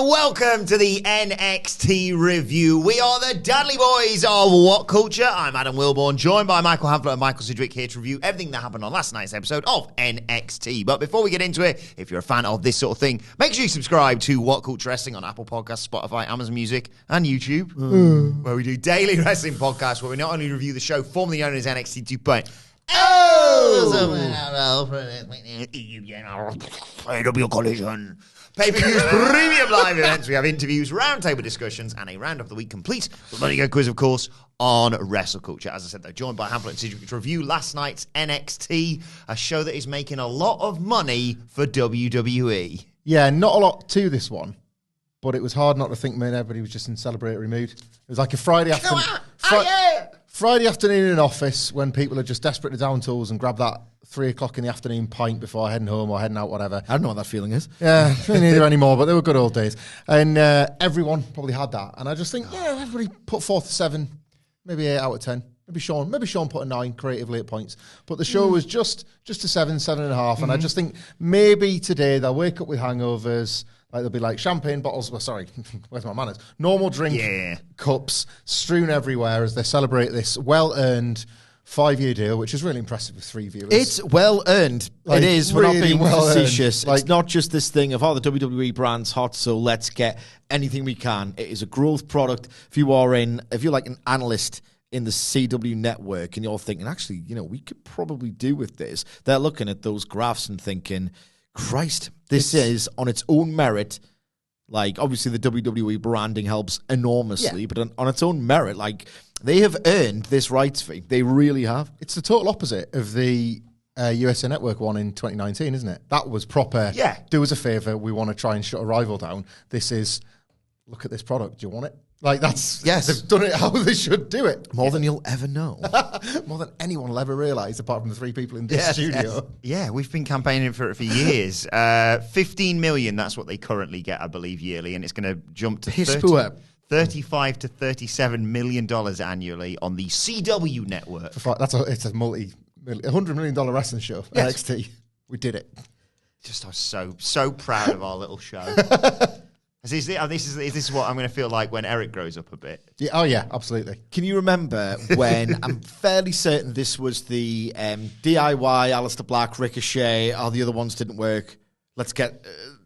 welcome to the NXT review. We are the Dadley Boyz of What Culture. I'm Adam Wilborn, joined by Michael Hamflett and Michael Sidgwick, here to review everything that happened on last night's episode of NXT. But before we get into it, if you're a fan of this sort of thing, make sure you subscribe to What Culture Wrestling on Apple Podcasts, Spotify, Amazon Music, and YouTube, where we do daily wrestling podcasts where we not only review the show formerly known as NXT 2.0, AW Collision, pay-per-views, premium live events. We have interviews, roundtable discussions, and a round of the week complete with Money Go quiz, of course, on Wrestle Culture. As I said, they're joined by Hamflett and Sidgwick to review last night's NXT, a show that is making a lot of money for WWE. Yeah, not a lot to this one, but it was hard not to think, man, everybody was just in celebratory mood. It was like a Friday afternoon. Friday afternoon in an office when people are just desperate to down tools and grab that 3 o'clock in the afternoon pint before heading home or heading out, whatever. I don't know what that feeling is. Yeah, me neither anymore, but they were good old days. And everyone probably had that. And I just think, yeah, everybody put forth 7, maybe 8 out of 10. Maybe Sean put a 9 creatively at points. But the show was just a 7, 7.5. And I just think maybe today they'll wake up with hangovers. Like they'll be like champagne bottles. Well, sorry, where's my manners? Normal drink cups strewn everywhere as they celebrate this well-earned 5-year deal, which is really impressive with 3 viewers. It's well-earned. Like, it is. We're really not being facetious. Like, it's not just this thing of, the WWE brand's hot, so let's get anything we can. It is a growth product. If you're like an analyst in the CW network and you're thinking, actually, we could probably do with this, they're looking at those graphs and thinking, Christ, this is on its own merit. Like, obviously, the WWE branding helps enormously, but on its own merit, like, they have earned this rights fee. They really have. It's the total opposite of the USA Network one in 2019, isn't it? That was proper. Yeah. Do us a favor. We want to try and shut a rival down. This is, look at this product. Do you want it? Like, that's, yes, they've done it how they should do it. More than you'll ever know. More than anyone will ever realise, apart from the 3 people in this studio. Yes. Yeah, we've been campaigning for it for years. 15 million, that's what they currently get, I believe, yearly, and it's going to jump to $35 to $37 million annually on the CW network. It's a $100 million wrestling show. Yes. NXT. We did it. I was so proud of our little show. Is this what I'm going to feel like when Eric grows up a bit? Yeah, oh, yeah, absolutely. Can you remember when, I'm fairly certain this was the DIY, Aleister Black, Ricochet, all the other ones didn't work. Let's get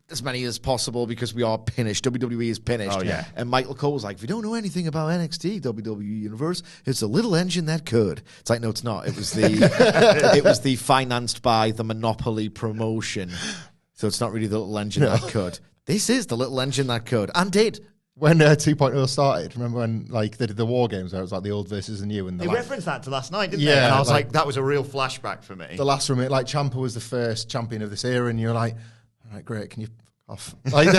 as many as possible because we are finished. WWE is finished. Oh, yeah. And Michael Cole was like, if you don't know anything about NXT, WWE Universe, it's a little engine that could. It's like, no, it's not. It was the financed by the Monopoly promotion. So it's not really the little engine that could. This is the little engine that could, and did. When 2.0 started, remember when they did the War Games where it was like the old versus the new? And they referenced that to last night, didn't they? And I was like, that was a real flashback for me. The last room, like Ciampa was the first champion of this era, and you're like, all right, great, can you off? Like,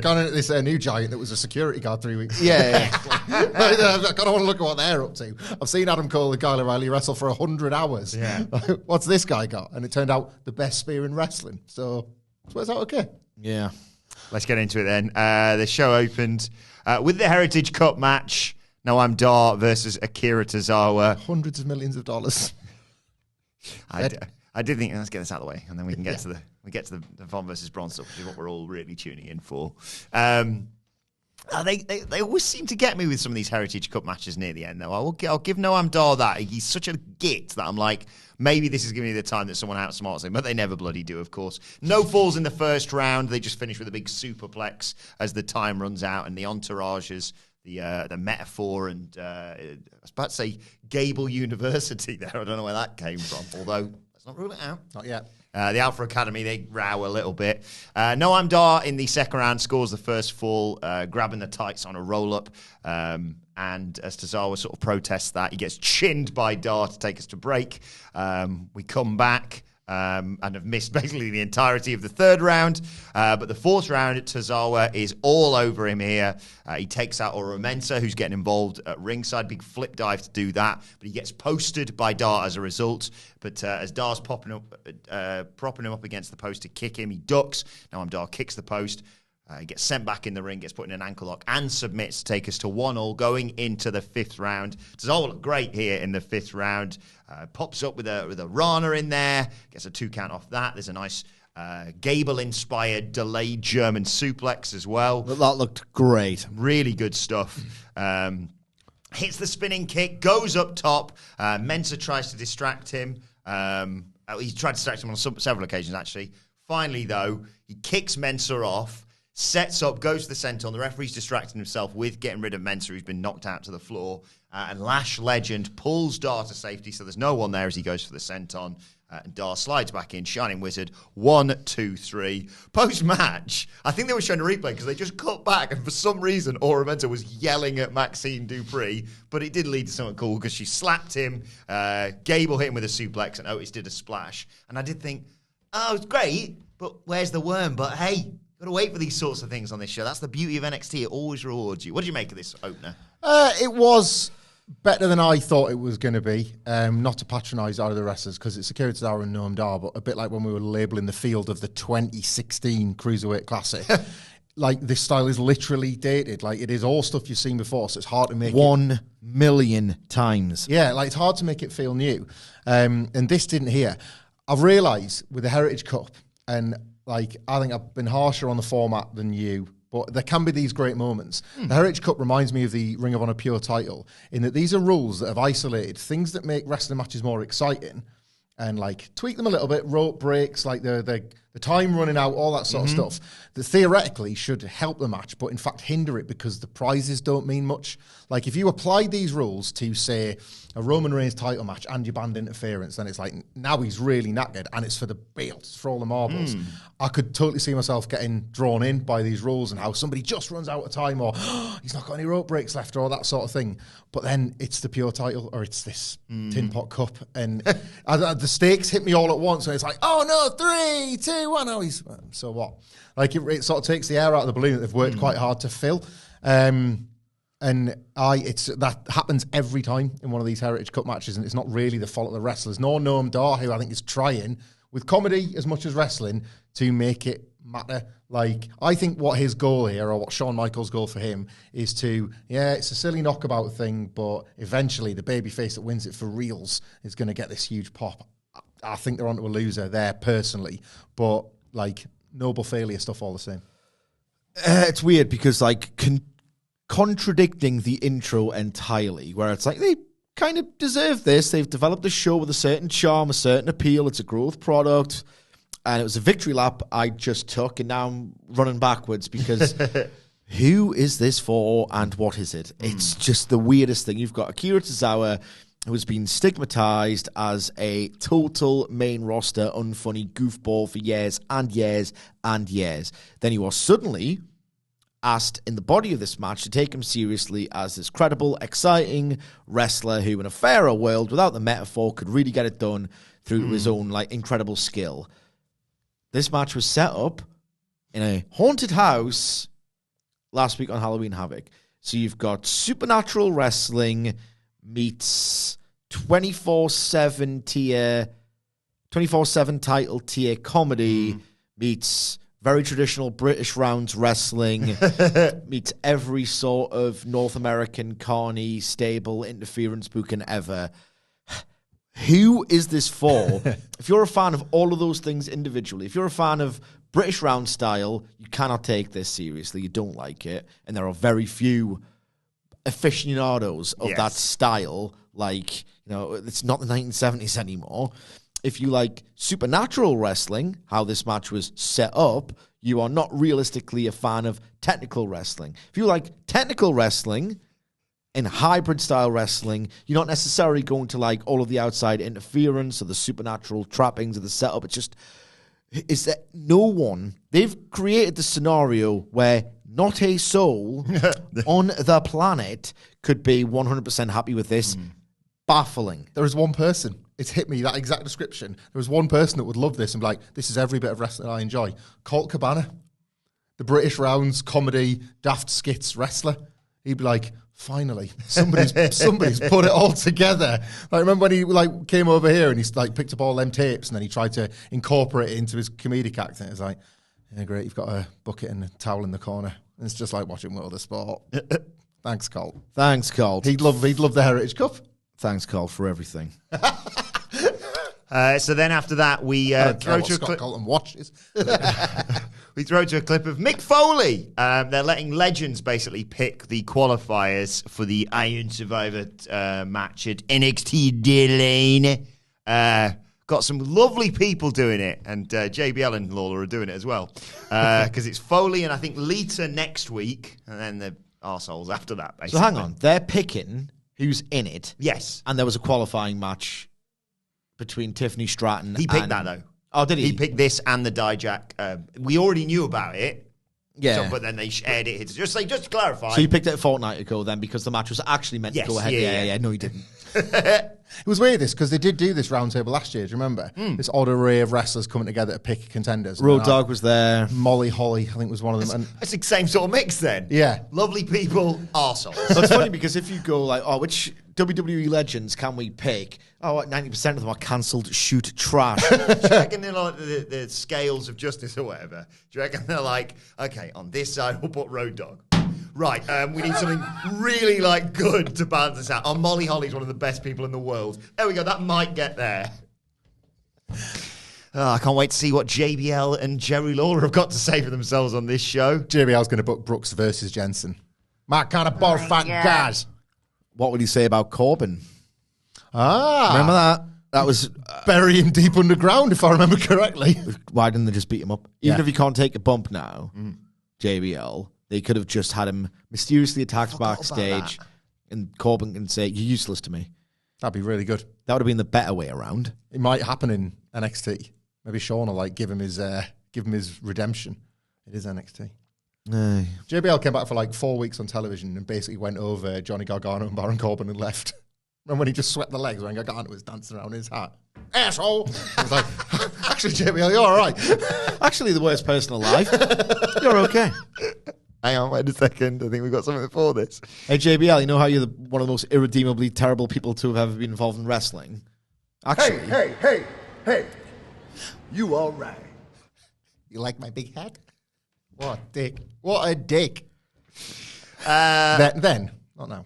gone into this new giant that was a security guard 3 weeks ago. I kind of want to look at what they're up to. I've seen Adam Cole and Kyle O'Reilly wrestle for 100 hours. Yeah. What's this guy got? And it turned out the best spear in wrestling. So, is that okay? Yeah. Let's get into it then. The show opened with the Heritage Cup match. Noam Dar versus Akira Tozawa. Hundreds of millions of dollars. I did think, let's get this out of the way, and then we can get to the Von versus Bron stuff, which is what we're all really tuning in for. They always seem to get me with some of these Heritage Cup matches near the end, though. I'll give Noam Dar that. He's such a git that I'm like, maybe this is going to be the time that someone outsmarts him, but they never bloody do, of course. No falls in the first round. They just finish with a big superplex as the time runs out, and the entourages, the metaphor, and I was about to say Gable University there. I don't know where that came from, although let's not rule it out. Not yet. The Alpha Academy, they row a little bit. Noam Dar in the second round scores the first fall, grabbing the tights on a roll-up. And as Tozawa sort of protests that, he gets chinned by Dar to take us to break. We come back and have missed basically the entirety of the third round. But the fourth round, Tozawa is all over him here. He takes out Oro Mensah, who's getting involved at ringside. Big flip dive to do that. But he gets posted by Dar as a result. But as Dar's propping him up against the post to kick him, he ducks. Now Dar kicks the post. He gets sent back in the ring, gets put in an ankle lock, and submits to take us to 1-1 going into the fifth round. Tozawa look great here in the fifth round. Pops up with a Rana in there, gets a 2 count off that. There's a nice Gable-inspired delayed German suplex as well. That looked great. Really good stuff. Hits the spinning kick, goes up top. Mensah tries to distract him. He tried to distract him on several occasions, actually. Finally, though, he kicks Mensah off, sets up, goes to the senton. The referee's distracting himself with getting rid of Mensah, who's been knocked out to the floor. And Lash Legend pulls Dar to safety, so there's no one there as he goes for the senton. And Dar slides back in, Shining Wizard, 1, 2, 3. Post-match, I think they were showing a replay because they just cut back, and for some reason, Aura Mensah was yelling at Maxine Dupree, but it did lead to something cool because she slapped him, Gable hit him with a suplex, and Otis did a splash. And I did think, oh, it's great, but where's the worm? But hey, got to wait for these sorts of things on this show. That's the beauty of NXT. It always rewards you. What did you make of this opener? It was better than I thought it was going to be. Not to patronise either of the wrestlers because it's Akira Tozawa and Noam Dar, but a bit like when we were labelling the field of the 2016 Cruiserweight Classic. Like, this style is literally dated. Like, it is all stuff you've seen before, so it's hard to make 1,000,000 times. Yeah, like, it's hard to make it feel new. And this didn't here. I've realised with the Heritage Cup, and, like, I think I've been harsher on the format than you, but there can be these great moments. The Heritage Cup reminds me of the Ring of Honor Pure title in that these are rules that have isolated things that make wrestling matches more exciting and, like, tweak them a little bit, rope breaks, like the time running out, all that sort of stuff that theoretically should help the match, but in fact hinder it because the prizes don't mean much. Like, if you apply these rules to, say, a Roman Reigns title match and you banned interference, then it's like, now he's really knackered and it's for the belts, for all the marbles. I could totally see myself getting drawn in by these rules and how somebody just runs out of time or he's not got any rope breaks left or all that sort of thing. But then it's the Pure title or it's this Tin Pot Cup. And the stakes hit me all at once and it's like, oh no, 3, 2, 1. Oh, so what? Like, it sort of takes the air out of the balloon that they've worked quite hard to fill. And that happens every time in one of these Heritage Cup matches, and it's not really the fault of the wrestlers. Nor Noam Dar, who I think is trying, with comedy as much as wrestling, to make it matter. Like, I think what his goal here, or what Shawn Michaels' goal for him, is to, it's a silly knockabout thing, but eventually the babyface that wins it for reals is going to get this huge pop. I think they're onto a loser there, personally. But, like, noble failure stuff all the same. It's weird because, like, contradicting the intro entirely, where it's like, they kind of deserve this. They've developed a show with a certain charm, a certain appeal. It's a growth product. And it was a victory lap I just took, and now I'm running backwards because who is this for and what is it? It's just the weirdest thing. You've got Akira Tozawa, who has been stigmatized as a total main roster, unfunny goofball for years and years and years. Then you are suddenly asked in the body of this match to take him seriously as this credible, exciting wrestler who, in a fairer world, without the metaphor, could really get it done through his own, like, incredible skill. This match was set up in a haunted house last week on Halloween Havoc. So you've got supernatural wrestling meets 24/7 tier, 24/7 title tier comedy meets very traditional British rounds wrestling meets every sort of North American carny stable interference booking ever. Who is this for? If you're a fan of all of those things individually, if you're a fan of British round style, you cannot take this seriously. You don't like it. And there are very few aficionados of that style. Like, it's not the 1970s anymore. If you like supernatural wrestling, how this match was set up, you are not realistically a fan of technical wrestling. If you like technical wrestling and hybrid style wrestling, you're not necessarily going to like all of the outside interference or the supernatural trappings of the setup. It's just, is that no one, they've created the scenario where not a soul on the planet could be 100% happy with this. Baffling. There is one person, it's hit me, that exact description. There was one person that would love this and be like, this is every bit of wrestling I enjoy. Colt Cabana, the British rounds, comedy, daft skits wrestler. He'd be like, finally, somebody's put it all together. Like, remember when he like came over here and he's like picked up all them tapes and then he tried to incorporate it into his comedic acting. It's like, yeah, great, you've got a bucket and a towel in the corner. And it's just like watching World of Sport. Thanks, Colt. Thanks, Colt. He'd love the Heritage Cup. Thanks, Colt, for everything. So then after that, we throw to a clip. Colton watches. We throw to a clip of Mick Foley. They're letting legends basically pick the qualifiers for the Iron Survivor match at NXT Deadline. Got some lovely people doing it, and JBL and Lola are doing it as well. Because it's Foley and I think Lita next week, and then the arseholes after that, basically. So hang on, they're picking who's in it. Yes. And there was a qualifying match between Tiffany Stratton. He picked that, though. Oh, did he? He picked this and the Dijak. We already knew about it. Yeah. But then they shared it. Just to clarify. So you picked it a fortnight ago then because the match was actually meant to go ahead. Yeah. No, he didn't. It was weird because they did do this roundtable last year. Do you remember? This odd array of wrestlers coming together to pick contenders. Road Dogg was there. Molly Holly, I think, was one of them. It's the same sort of mix then. Yeah. Lovely people, arseholes. But it's funny because if you go like, which WWE legends can we pick? 90% of them are cancelled, shoot trash. Do you reckon they're like the scales of justice or whatever? Do you reckon they're like, okay, on this side we'll put Road Dogg. Right, we need something really good to balance this out. Molly Holly's one of the best people in the world. There we go, that might get there. I can't wait to see what JBL and Jerry Lawler have got to say for themselves on this show. JBL's going to book Brooks versus Jensen. My kind of bar fat guys. What would he say about Corbin? Remember that? That was burying deep underground, if I remember correctly. Why didn't they just beat him up? Even if he can't take a bump now, JBL, they could have just had him mysteriously attacked backstage, and Corbin can say, "You're useless to me." That'd be really good. That would have been the better way around. It might happen in NXT. Maybe Sean will give him his redemption. It is NXT. JBL came back for 4 weeks on television and basically went over Johnny Gargano and Baron Corbin and left. And when he just swept the legs when Gargano was dancing around his hat. Asshole! I was like, actually, JBL, you're all right. Actually, the worst person alive. You're okay. Hang on, wait a second. I think we've got something before this. Hey, JBL, you know how you're one of the most irredeemably terrible people to have ever been involved in wrestling? Actually. Hey. You all right. You like my big hat? What a dick. What a dick. Then, not now.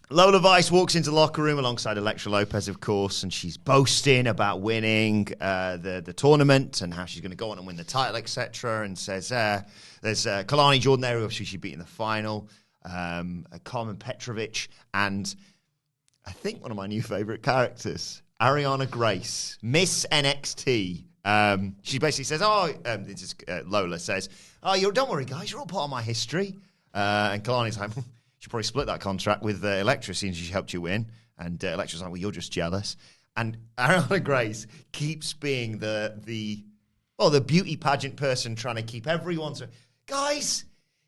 Lola Vice walks into the locker room alongside Elektra Lopez, of course, and she's boasting about winning the tournament and how she's going to go on and win the title, etc. And says there's Kalani Jordan there, who obviously she beat in the final, Carmen Petrovic, and I think one of my new favourite characters, Ariana Grace, Miss NXT. She basically says, Lola says, don't worry, guys, you're all part of my history. And Kalani's like, she probably split that contract with Elektra, seeing she helped you win. And Elektra's like, well, you're just jealous. And Ariana Grace keeps being the beauty pageant person trying to keep everyone to, guys,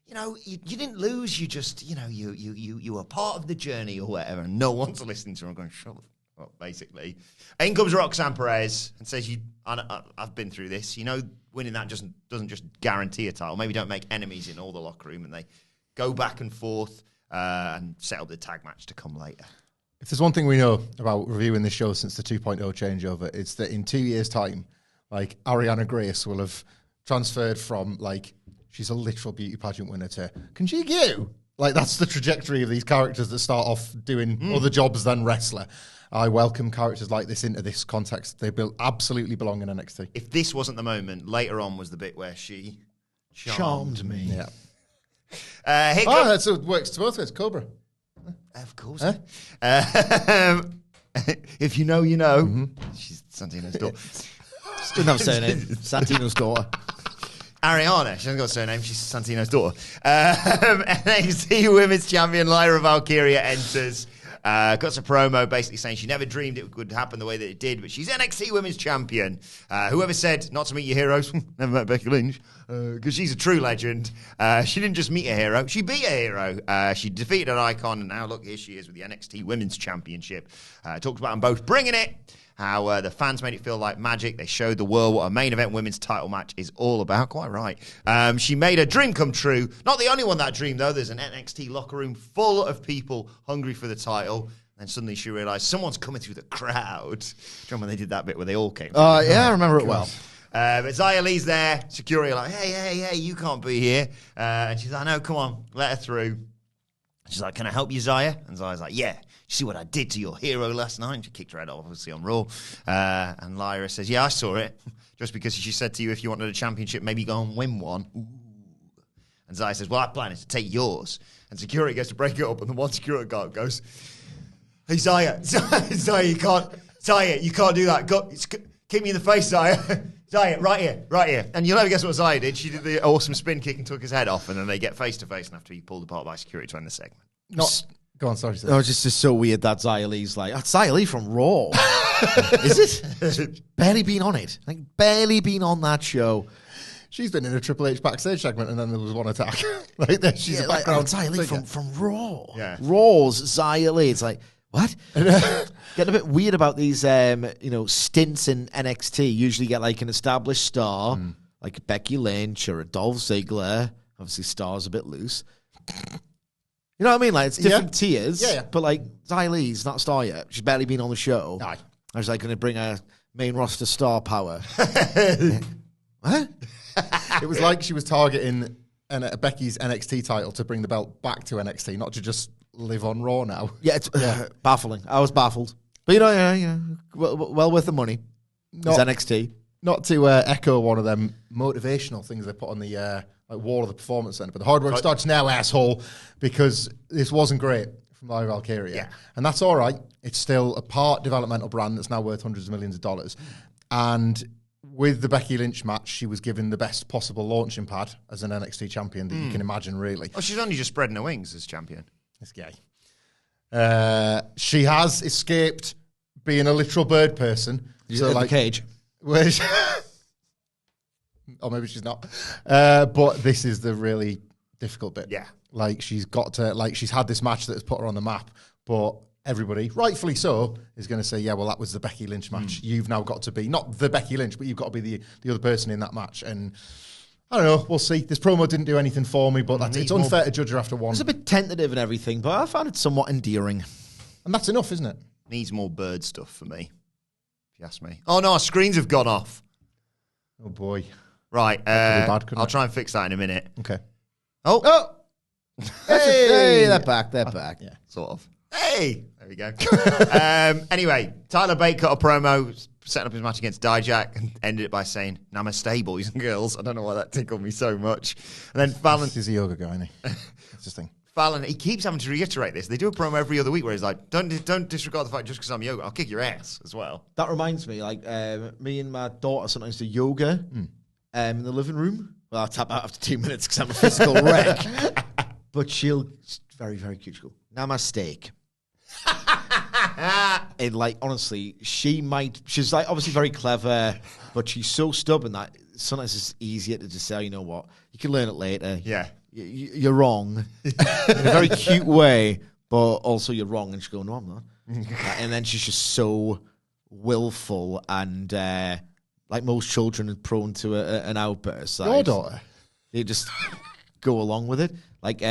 you didn't lose. You just, you were part of the journey or whatever. And no one's listening to her. I'm going, shut the fuck up, basically. In comes Roxanne Perez and says, I've been through this. Winning that doesn't just guarantee a title. Maybe don't make enemies in all the locker room. And they go back and forth. And set up the tag match to come later. If there's one thing we know about reviewing this show since the 2.0 changeover, it's that in 2 years' time, Ariana Grace will have transferred from she's a literal beauty pageant winner to can she you? That's the trajectory of these characters that start off doing other jobs than wrestler. I welcome characters like this into this context. They absolutely belong in NXT. If this wasn't the moment, later on was the bit where she charmed me. Yeah. That's it works both ways. Cobra. Of course. Huh? If you know, you know. Mm-hmm. She's Santino's daughter. Doesn't have a surname. Santino's daughter. Ariana. She hasn't got a surname. She's Santino's daughter. NXT Women's Champion Lyra Valkyria enters. Got a promo basically saying she never dreamed it would happen the way that it did, but she's NXT Women's Champion. Whoever said not to meet your heroes, never met Becky Lynch, because she's a true legend. She didn't just meet a hero, she beat a hero. She defeated an icon, and now look, here she is with the NXT Women's Championship. Talked about them both bringing it, how the fans made it feel like magic. They showed the world what a main event women's title match is all about. Quite right. She made a dream come true. Not the only one that dreamed, though. There's an NXT locker room full of people hungry for the title. And suddenly she realised someone's coming through the crowd. Do you remember when they did that bit where they all came? Yeah, I remember it well. But Xia Li's there. Security are like, hey, you can't be here. And she's like, no, come on, let her through. She's like, can I help you, Zaya? And Zaya's like, yeah. You see what I did to your hero last night? And she kicked her head off, obviously, on Raw. And Lyra says, yeah, I saw it. Just because she said to you, if you wanted a championship, maybe go and win one. Ooh. And Zaya says, well, I plan to take yours. And security goes to break it up, and the one security guard goes, hey, Zaya, you can't do that. Kick me in the face, Zaya. Zaya, right here. And you'll never guess what Zaya did. She did the awesome spin kick and took his head off, and then they get face-to-face and have to be pulled apart by security to end the segment. Go on, sorry. No, it's just so weird that Xia Li's like, that's Xia Li from Raw. Is it? Barely been on it. Like, barely been on that show. She's been in a Triple H backstage segment, and then there was one attack. Like, there, she's a background. Xia Li from Raw. Yeah. Raw's Xia Li. It's like, what? Getting a bit weird about these, stints in NXT. Usually get like an established star, like a Becky Lynch or a Dolph Ziggler. Obviously, star's a bit loose. You know what I mean? Like, it's different tiers. Yeah. But like, Xia Li's not a star yet. She's barely been on the show. Aye. I was like, going to bring a main roster star power. What? It was like she was targeting Becky's NXT title to bring the belt back to NXT, not to just live on Raw now. Yeah, it's baffling. I was baffled. But, well worth the money. It's NXT. Not to echo one of them motivational things they put on the wall of the Performance Center, but the hard work starts now, asshole, because this wasn't great from Lyra Valkyria. Yeah. And that's all right. It's still a part developmental brand that's now worth hundreds of millions of dollars. And with the Becky Lynch match, she was given the best possible launching pad as an NXT champion that you can imagine, really. Oh, she's only just spreading her wings as champion. This guy. She has escaped being a literal bird person. So, like, cage. Which, or maybe she's not. But this is the really difficult bit. Yeah. Like, she's got to, like, she's had this match that has put her on the map, but everybody, rightfully so, is going to say, yeah, well, that was the Becky Lynch match. You've now got to be, not the Becky Lynch, but you've got to be the other person in that match. And I don't know, we'll see. This promo didn't do anything for me, but it's unfair to judge her after one. It's a bit tentative and everything, but I found it somewhat endearing. And that's enough, isn't it? Needs more bird stuff for me, if you ask me. Oh, no, our screens have gone off. Oh, boy. Right, bad, I'll try and fix that in a minute. Okay. Oh! Hey, they're back. Yeah. Sort of. Hey! There we go. Anyway, Tyler Bate cut a promo, setting up his match against Dijak, and ended it by saying, Namaste, boys and girls. I don't know why that tickled me so much. And then Fallon... He's a yoga guy, isn't he? That's his thing. Fallon, he keeps having to reiterate this. They do a promo every other week where he's like, don't disregard the fact just because I'm yoga, I'll kick your ass as well. That reminds me, like, me and my daughter sometimes do yoga in the living room. Well, I'll tap out after 2 minutes because I'm a physical wreck. But she's very, very cute. She'll go, Namaste. And like, honestly, she's like obviously very clever, but she's so stubborn that sometimes it's easier to just say, you know what, you can learn it later. Yeah. You're wrong in a very cute way, but also you're wrong. And she'll go, no, I'm not. And then she's just so willful and like most children are prone to an outburst. Your daughter? You just go along with it. Like,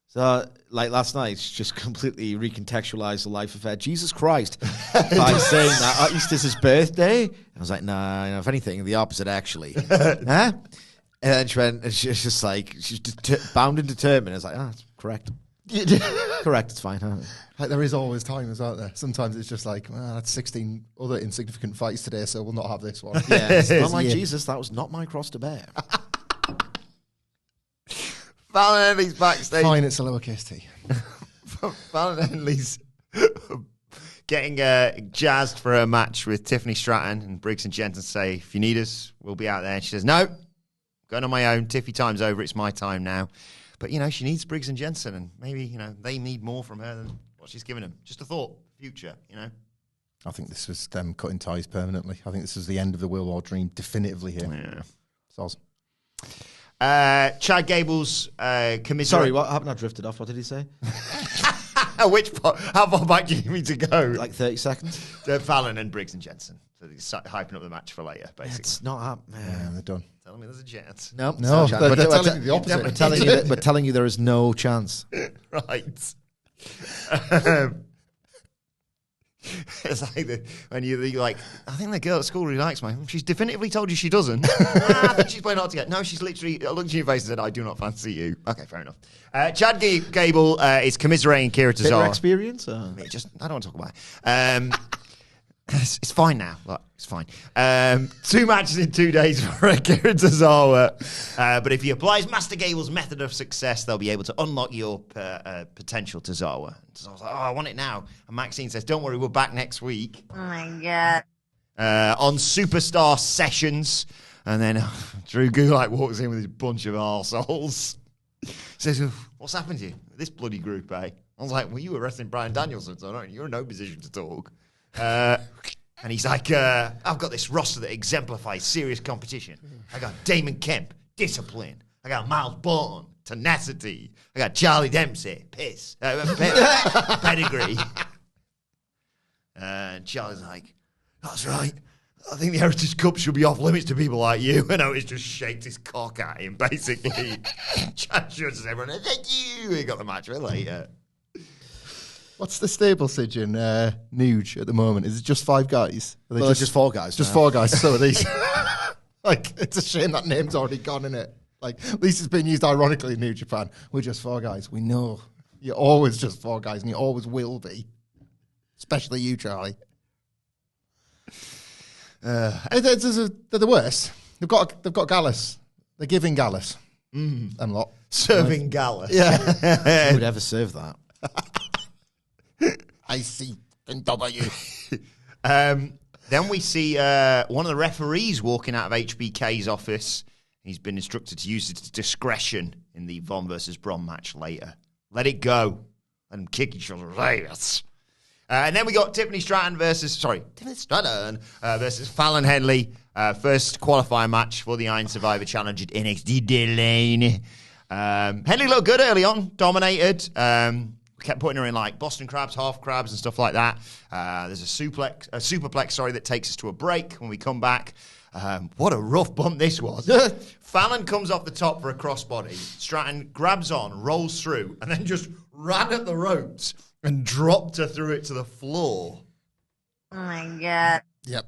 so, like last night, she just completely recontextualized the life of Jesus Christ by saying that Easter's his birthday. And I was like, nah, if anything, the opposite, actually. Huh? And then she went, and she's just like, she's bound and determined. I was like, that's correct. Correct, it's fine. Huh? Like, there is always time, isn't there? Sometimes it's just like, well, that's 16 other insignificant fights today, so we'll not have this one. Yeah, it's not like Jesus, that was not my cross to bear. Fallon Henley's backstage. Fine, it's a lowercase t. Fallon Henley's getting jazzed for a match with Tiffany Stratton, and Briggs and Jensen say, if you need us, we'll be out there. And she says, no, going on my own. Tiffy time's over. It's my time now. But, she needs Briggs and Jensen, and maybe, they need more from her than what she's given them. Just a thought. Future, I think this was them cutting ties permanently. I think this is the end of the World War Dream definitively here. Yeah. Soz. Chad Gable's committee. Sorry, what happened? I drifted off. What did he say? Which part? How far back do you need me to go? Like 30 seconds? Fallon and Briggs and Jensen. So he's hyping up the match for later, basically. It's not happening. Yeah, they're done. Telling me there's a chance. Nope, No, no they're telling you the opposite. We're telling you there is no chance. Right. It's like when you're like, I think the girl at school really likes me. She's definitively told you she doesn't. I think she's playing hard to get. No, she's literally looked in your face and said, I do not fancy you. Okay, fair enough. Chad Gable is commiserating Kira Bitter Tozawa. experience? I don't want to talk about it. It's fine now. Look, it's fine. 2 matches in 2 days for Kira Tozawa. But if he applies Master Gable's method of success, they'll be able to unlock your potential, Tozawa. So I was like, I want it now. And Maxine says, don't worry, we're back next week. Oh, my God. On Superstar Sessions. And then Drew Gulak walks in with his bunch of arseholes. Says, what's happened to you? This bloody group, eh? I was like, well, you were wrestling Bryan Danielson, so you're in no position to talk. And he's like, I've got this roster that exemplifies serious competition. I got Damon Kemp, discipline. I got Miles Bourne, tenacity. I got Charlie Dempsey, pedigree. And Charlie's like, that's right. I think the Heritage Cup should be off limits to people like you. And Otis just shakes his cock at him, basically. Chad judges everyone. Thank you. He got the match for later. What's the stable, Sidge, in Nuge at the moment? Is it just 5 guys? Are they Well, just 4 guys. Just now. 4 guys. So are these. Like, it's a shame that name's already gone, isn't it? Like, at least it's been used ironically in New Japan. We're just 4 guys. We know. You're always just 4 guys, and you always will be. Especially you, Charlie. They're the worst. They've got Gallus. They're giving Gallus. Them lot. Serving Gallus. Yeah. Who would ever serve that? ICW. Then we see one of the referees walking out of HBK's office. He's been instructed to use his discretion in the Von versus Bron match later. Let it go. Let them kick each other's ass. And then we got Tiffany Stratton versus Fallon Henley. First qualifier match for the Iron Survivor Challenge at NXT Delane. Henley looked good early on, dominated. Kept putting her in like Boston crabs, half crabs, and stuff like that. There's a superplex, that takes us to a break. When we come back, what a rough bump this was. Fallon comes off the top for a crossbody. Stratton grabs on, rolls through, and then just ran at the ropes and dropped her through it to the floor. Oh, my God. Yep.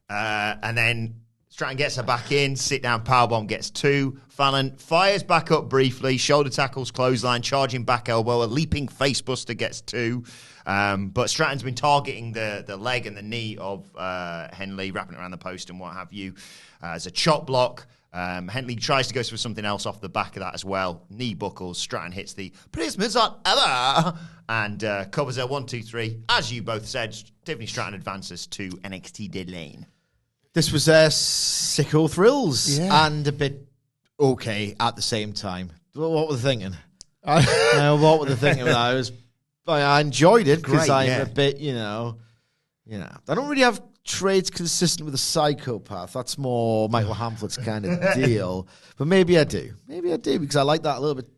And then Stratton gets her back in, sit down powerbomb, gets 2. Fallon fires back up briefly, shoulder tackles, clothesline, charging back elbow, a leaping facebuster gets 2. But Stratton's been targeting the leg and the knee of Henley, wrapping it around the post and what have you, as a chop block. Henley tries to go for something else off the back of that as well. Knee buckles. Stratton hits the Prismas on ever and covers her 1, 2, 3. As you both said, Tiffany Stratton advances to NXT Delane. This was sicko thrills and a bit okay at the same time. What were they thinking? What were they thinking? I enjoyed it because I'm a bit, I don't really have traits consistent with a psychopath. That's more Michael Hamflett's kind of deal. But maybe I do. Maybe I do because I like that a little bit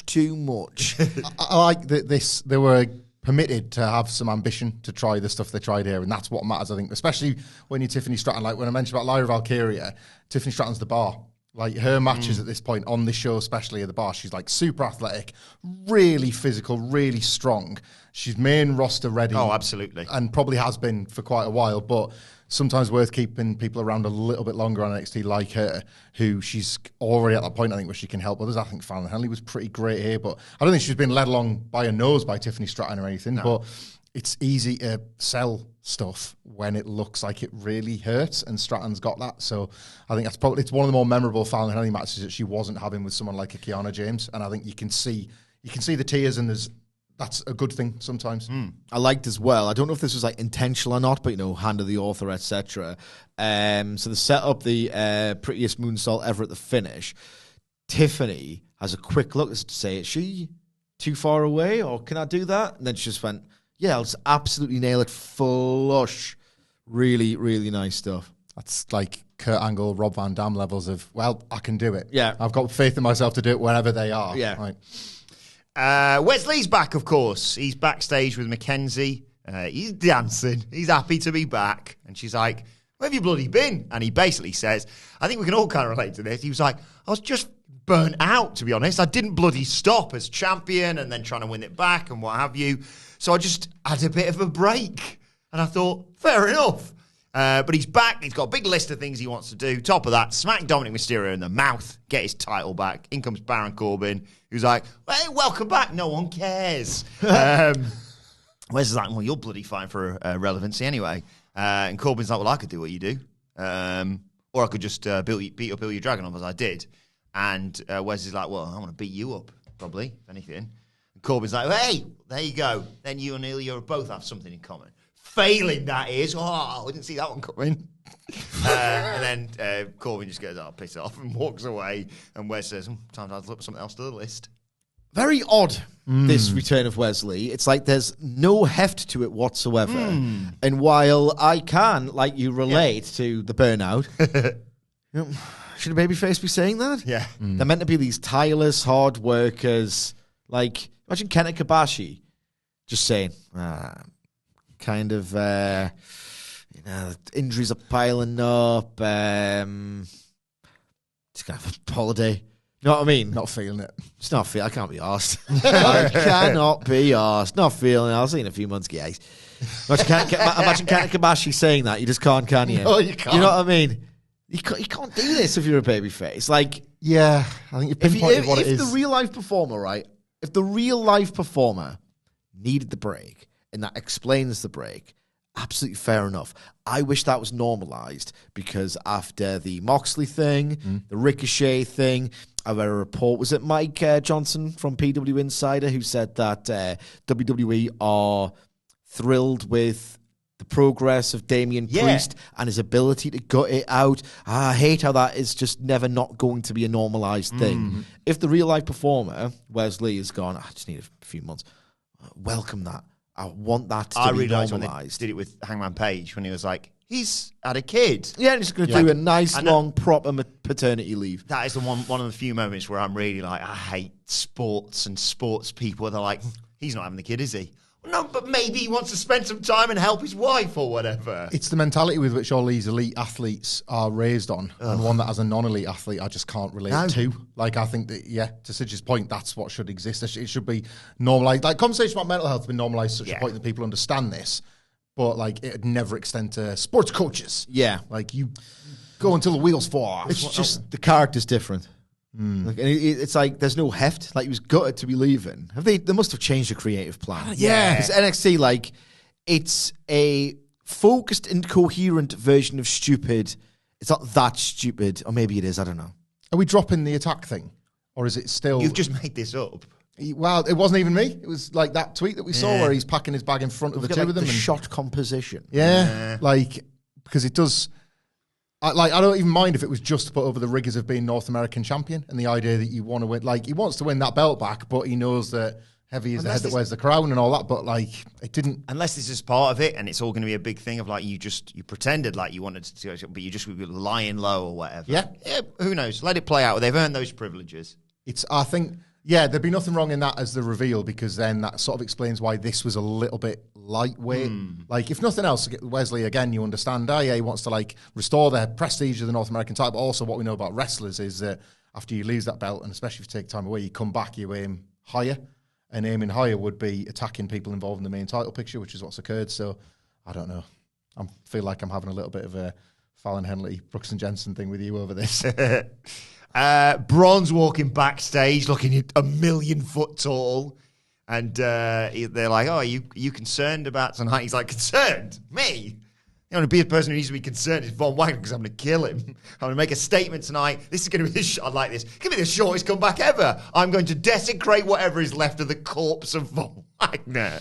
too much. I like this. They were permitted to have some ambition to try the stuff they tried here, and that's what matters, I think, especially when you're Tiffany Stratton. Like when I mentioned about Lyra Valkyria, Tiffany Stratton's the bar. Like her matches at this point on this show, especially at the bar, she's like super athletic, really physical, really strong. She's main roster ready. Oh, absolutely. And probably has been for quite a while, but sometimes worth keeping people around a little bit longer on NXT like her, who she's already at that point, I think, where she can help others. I think Fallon Henley was pretty great here, but I don't think she's been led along by a nose by Tiffany Stratton or anything, but it's easy to sell stuff when it looks like it really hurts, and Stratton's got that. So I think that's probably, it's one of the more memorable Fallon Henley matches that she wasn't having with someone like a Kiana James, and I think you can see the tears, and that's a good thing sometimes. I liked as well. I don't know if this was like intentional or not, but hand of the author, etc. So they set up the prettiest moonsault ever at the finish. Tiffany has a quick look to say, is she too far away, or can I do that? And then she just went, yeah, I'll just absolutely nail it flush. Really, really nice stuff. That's like Kurt Angle, Rob Van Dam levels of, well, I can do it. Yeah. I've got faith in myself to do it wherever they are. Yeah. Right. Wes Lee's back, of course. He's backstage with Mackenzie. He's dancing. He's happy to be back. And she's like, where have you bloody been? And he basically says, I think we can all kind of relate to this. He was like, I was just burnt out, to be honest. I didn't bloody stop as champion and then trying to win it back and what have you. So I just had a bit of a break. And I thought, fair enough. But he's back. He's got a big list of things he wants to do. Top of that, smack Dominic Mysterio in the mouth, get his title back. In comes Baron Corbin, who's like, hey, welcome back. No one cares. Wes is like, well, you're bloody fine for relevancy anyway. And Corbin's like, well, I could do what you do. Or I could just beat up Ilya Dragunov as I did. And Wes is like, well, I want to beat you up, probably, if anything. And Corbin's like, hey, there you go. Then you and Ilya both have something in common. Failing, that is. Oh, I didn't see that one coming. And then Corbin just goes, oh, piss off, and walks away. And Wes says, time to add something else to the list. Very odd, this return of Wes Lee. It's like there's no heft to it whatsoever. And while I can, like you, relate to the burnout, should a babyface be saying that? Yeah. They're meant to be these tireless, hard workers. Like, imagine Kenta Kobashi just saying, kind of, injuries are piling up. Just going to have a holiday. You know what I mean? Not feeling it. Just not feel. I can't be arsed. I cannot be arsed. Not feeling it. I'll see you in a few months, guys. Imagine Kenta Kobashi saying that. You just can't, can you? No, you can't. You know what I mean? You can't do this if you're a babyface. Like, yeah, I think you've pinpointed what it is. If the real life performer, right? If the real life performer needed the break, and that explains the break, absolutely fair enough. I wish that was normalized because after the Moxley thing, the Ricochet thing, I read a report. Was it Mike Johnson from PW Insider who said that WWE are thrilled with the progress of Damian Priest and his ability to gut it out? I hate how that is just never not going to be a normalized thing. If the real life performer, Wes Lee, has gone, I just need a few months, welcome that. I want that to be normalized. When they did it with Hangman Page when he was like, he's had a kid. Yeah, and he's going to do a nice, long, proper paternity leave. That is one of the few moments where I'm really like, I hate sports and sports people. They're like, he's not having the kid, is he? No, but maybe he wants to spend some time and help his wife or whatever. It's the mentality with which all these elite athletes are raised on, and one that as a non-elite athlete I just can't relate to. Like, I think that, to Sidge's point, that's what should exist. It should be normalised. Like, conversation about mental health has been normalised to such a point that people understand this, but, like, it would never extend to sports coaches. Yeah. Like, you go until the wheels fall off. It's just the character's different. Like, and it's like there's no heft. Like, he was gutted to be leaving. They must have changed the creative plan. Yeah. Because NXT, like, it's a focused and coherent version of stupid. It's not that stupid. Or maybe it is. I don't know. Are we dropping the attack thing? Or is it still... You've just made this up. Well, it wasn't even me. It was like that tweet that we saw where he's packing his bag in front of the two of them. The shot composition. Yeah. Like, because it does... I don't even mind if it was just to put over the rigours of being North American champion and the idea that you want to win. Like, he wants to win that belt back, but he knows that heavy is the head that wears the crown and all that. But, like, it didn't... Unless this is part of it and it's all going to be a big thing of, like, you pretended like you wanted to, but you just were lying low or whatever. Yeah. Who knows? Let it play out. They've earned those privileges. I think... Yeah, there'd be nothing wrong in that as the reveal because then that sort of explains why this was a little bit lightweight. Like, if nothing else, Wes Lee, again, you understand, he wants to, like, restore the prestige of the North American title, but also what we know about wrestlers is that after you lose that belt, and especially if you take time away, you come back, you aim higher, and aiming higher would be attacking people involved in the main title picture, which is what's occurred, so I don't know. I feel like I'm having a little bit of a Fallon Henley, Brooks and Jensen thing with you over this. Bron's walking backstage looking a million foot tall. And they're like, oh, are you concerned about tonight? He's like, concerned? Me? The only person who needs to be concerned is Von Wagner because I'm going to kill him. I'm going to make a statement tonight. This is going to be I like this. Give me the shortest comeback ever. I'm going to desecrate whatever is left of the corpse of Von Wagner.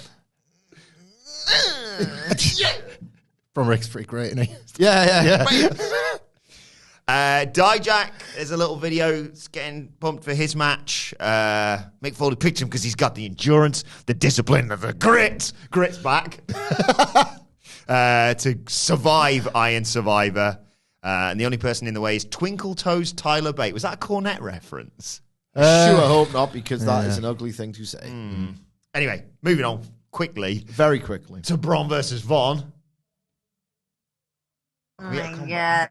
From Rick's pretty great, isn't he? Yeah. Dijak, there's a little video getting pumped for his match. Mick Foley picked him because he's got the endurance, the discipline, the grit. Grit's back to survive Iron Survivor. And the only person in the way is Twinkle Toes Tyler Bate. Was that a Cornette reference? Sure, I hope not, because that is an ugly thing to say. Anyway, moving on quickly. Very quickly. To Bron versus Von. Oh my God.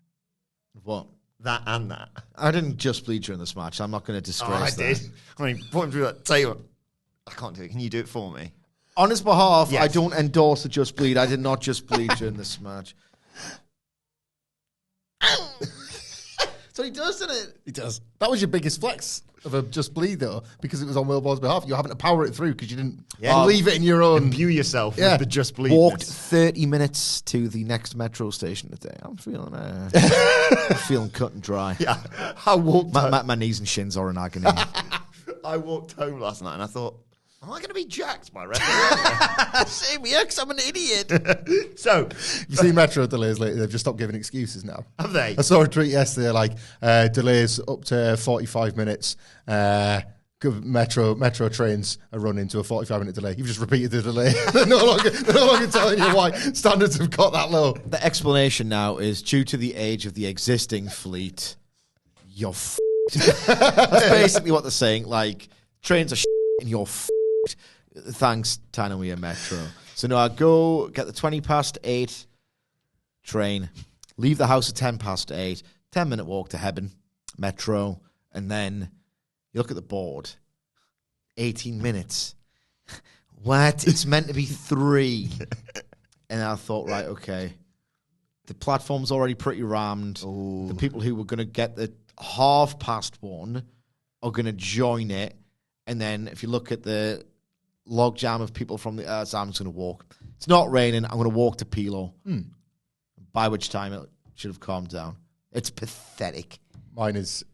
What? That and that. I didn't just bleed during this match. I'm not going to disgrace that. I did. I mean, put him through that table. I can't do it. Can you do it for me? On his behalf, Yes. I don't endorse the just bleed. I did not just bleed during this match. So he does, doesn't it? He does. That was your biggest flex of a just bleed, though, because it was on Wilbor's behalf. You're having to power it through because you didn't believe it in your own. Imbue yourself Yeah. with the just bleed. Walked 30 minutes to the next metro station today. I'm feeling I'm feeling cut and dry. Yeah. I walked My knees and shins are in agony. I walked home last night and I thought, am I going to be jacked by rest? Same here, 'cause I'm an idiot. So, You see metro delays lately, they've just stopped giving excuses now. have they? I saw a tweet yesterday, like, delays up to 45 minutes. Metro trains are running to a 45-minute delay. You've just repeated the delay. they're no longer telling you why standards have got that low. The explanation now is due to the age of the existing fleet, you're f***ed. That's basically what they're saying. Like, trains are and you're f***ed. Thanks, Tanawea Metro. So now I go get the 8:20 train, leave the house at 8:10, 10-minute walk to Hebden Metro, and then you look at the board, 18 minutes. What? It's meant to be 3. And I thought, right, okay. The platform's already pretty rammed. Ooh. The people who were going to get the 1:30 are going to join it. And then if you look at the logjam of people from the so I'm just going to walk. It's not raining. I'm going to walk to Pilo. By which time it should have calmed down. It's pathetic. Mine is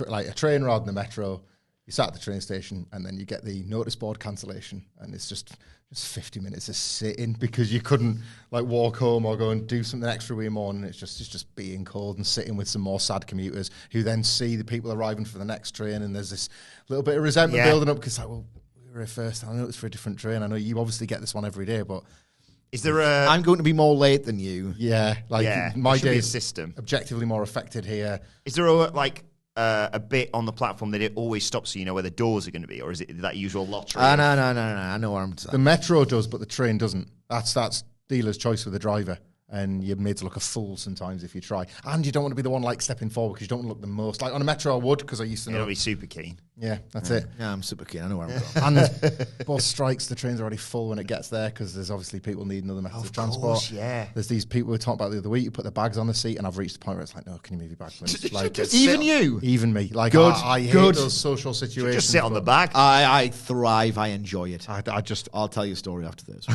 like a train rather than a metro. You sat at the train station and then you get the notice board cancellation, and it's just 50 minutes of sitting because you couldn't like walk home or go and do something extra with your morning. It's just being cold and sitting with some more sad commuters who then see the people arriving for the next train, and there's this little bit of resentment building up because like, well, we were here first. I know it's for a different train. I know you obviously get this one every day, but Is there a... I'm going to be more late than you. yeah, like my there should be day a is system. objectively more affected here. Is there a bit on the platform that it always stops so you know where the doors are going to be, or is it that usual lottery? No. I know where I'm The metro does, but the train doesn't. That's dealer's choice with the driver. And you're made to look a fool sometimes if you try. And you don't want to be the one like stepping forward because you don't want to look the most. Like on a metro I would because I used to know. You'll be super keen. Yeah, that's it. Yeah, I'm super keen. I know where I'm going. And there's bus strikes, the train's already full when it gets there because there's obviously people needing other methods of transport. course, yeah. There's these people we were talking about the other week who put their bags on the seat, and I've reached the point where it's like, no, can you move your bag, please? Like, Even you? even me. Like, Good, I hate good. those social situations. Just sit on the but back. I thrive. I enjoy it. I'll Tell you a story after this.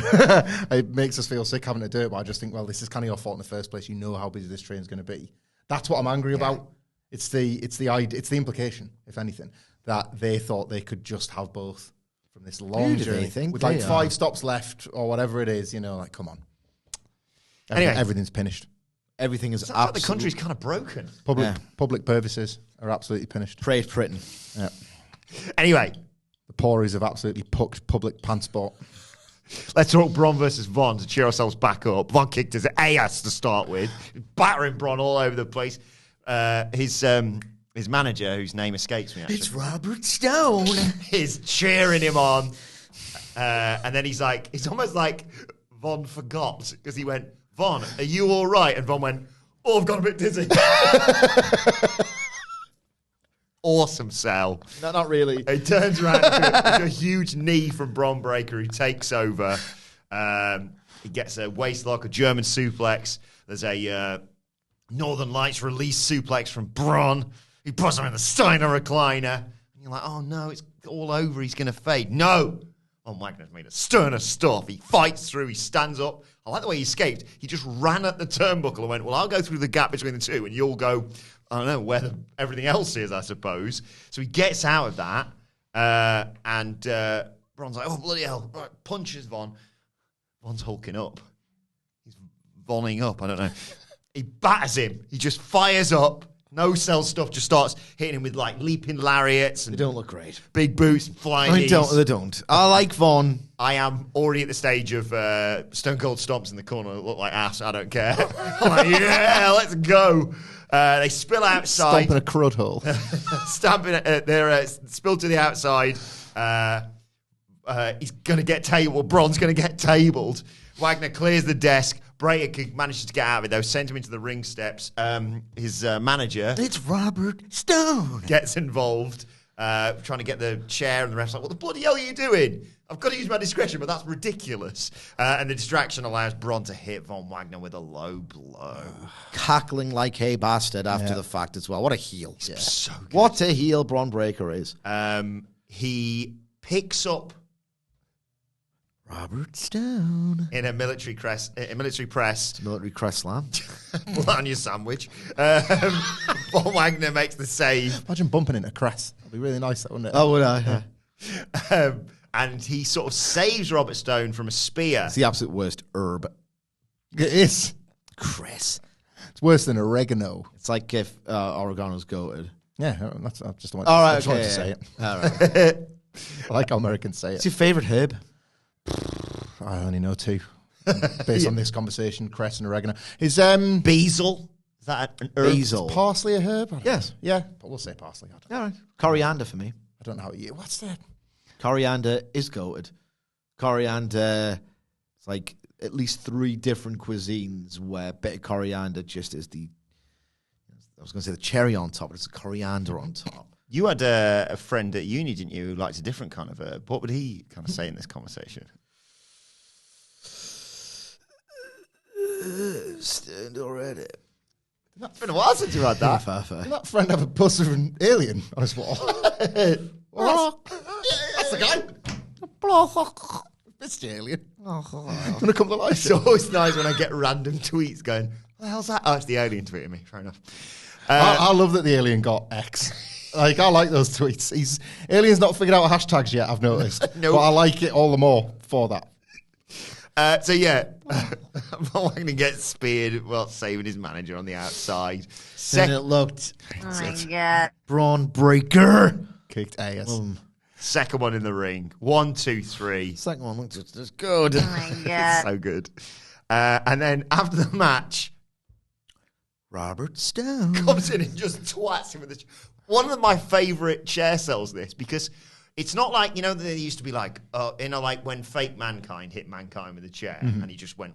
it makes us feel sick having to do it, but I just think, well, this is kind of your fault in the first place. You know how busy this train's going to be. That's what I'm angry about. It's the implication, if anything, that they thought they could just have both from this long do they journey think with they like are? 5 stops left or whatever it is. You know, like come on. Anyway. Everything's finished. Everything is Sounds like the absolutely... country's kind of broken. Public purposes are absolutely finished. Praise Britain. Yeah. Anyway, The Tories have absolutely pucked public transport. let's talk Bron versus Von to cheer ourselves back up. Von kicked his ass to start with, battering Bron all over the place. His manager, whose name escapes me, actually, It's Robert Stone. is cheering him on. And then he's almost like Von forgot because he went, Von, are you all right? And Von went, oh, I've got a bit dizzy. Awesome sell. No, not really. He turns around to a huge knee from Bron Breakker, who takes over. He gets a waistlock, a German suplex. There's a Northern Lights release suplex from Bron. He puts him in the Steiner recliner. And you're like, oh no, it's all over. He's going to fade. No. Wagner's made a sterner stuff. He fights through. He stands up. I like the way he escaped. He just ran at the turnbuckle and went, well, I'll go through the gap between the two and you'll go, I don't know, where everything else is, I suppose. So he gets out of that. And Bron's like, oh, bloody hell. Right, punches Von. Von's hulking up. He's vonning up. I don't know. He batters him. He just fires up. No sell stuff. Just starts hitting him with like leaping lariats They and don't look great. big boots, flying They knees. don't. I like Von. I am already at the stage of Stone Cold stomps in the corner that look like ass. I don't care. I'm like, yeah, let's go. They spill outside. Stomping a crud hole. They're spilled to the outside. He's going to get tabled. Bron's going to get tabled. Wagner clears the desk. Bray manages to get out of it, though, send him into the ring steps. His manager... It's Robert Stone. Gets involved, trying to get the chair, and the ref's like, what the bloody hell are you doing? I've got to use my discretion, but that's ridiculous. And the distraction allows Bron to hit Von Wagner with a low blow. Cackling like a bastard after the fact as well. What a heel. So good. What a heel Bron Breakker is. He picks up Robert Stone. in a military press. Military crest slam. On your sandwich. Von Wagner makes the save. Imagine bumping into Cress. That'd be really nice, wouldn't it? Oh, would I? Yeah. And he sort of saves Robert Stone from a spear. It's the absolute worst herb. It is. Chris. It's worse than oregano. It's like if oregano's goated. Yeah, that's I just wanted, All right, I just wanted to say it. All right. I like how Americans say What's it. your favourite herb? I only know 2. Based on this conversation, cress and oregano. Is Basil. Is that an herb? Basil. parsley a herb? I don't Yes. know. Yeah, but we'll say parsley. I All right. Coriander for me. don't know how you... What's that? Coriander is goated. Coriander, it's like at least 3 different cuisines where bit of coriander just is I was going to say the cherry on top, but it's the coriander on top. You had a friend at uni, didn't you, who liked a different kind of herb. What would he kind of say in this conversation? Stand already. It's been a while since you had that. Did that friend have a poster of an alien on his wall? Well, that's the guy. It's the alien. Want to come to life? It's always nice when I get random tweets going, what the hell's that? Oh, it's the alien tweeting me. Fair enough. I love that the alien got X. Like, I like those tweets. Alien's not figured out hashtags yet, I've noticed. No. But I like it all the more for that. Von Wagner gets speared while saving his manager on the outside. And it looked Oh my god. Braun Breaker. Kicked ass. Second one in the ring. 1, 2, 3. Second one looked just as good. Oh my god. So good. And then after the match, Robert Stone. comes in and just twats him with the... One of my favourite chair sells this because it's not like, they used to be like, like when fake Mankind hit Mankind with a chair and he just went,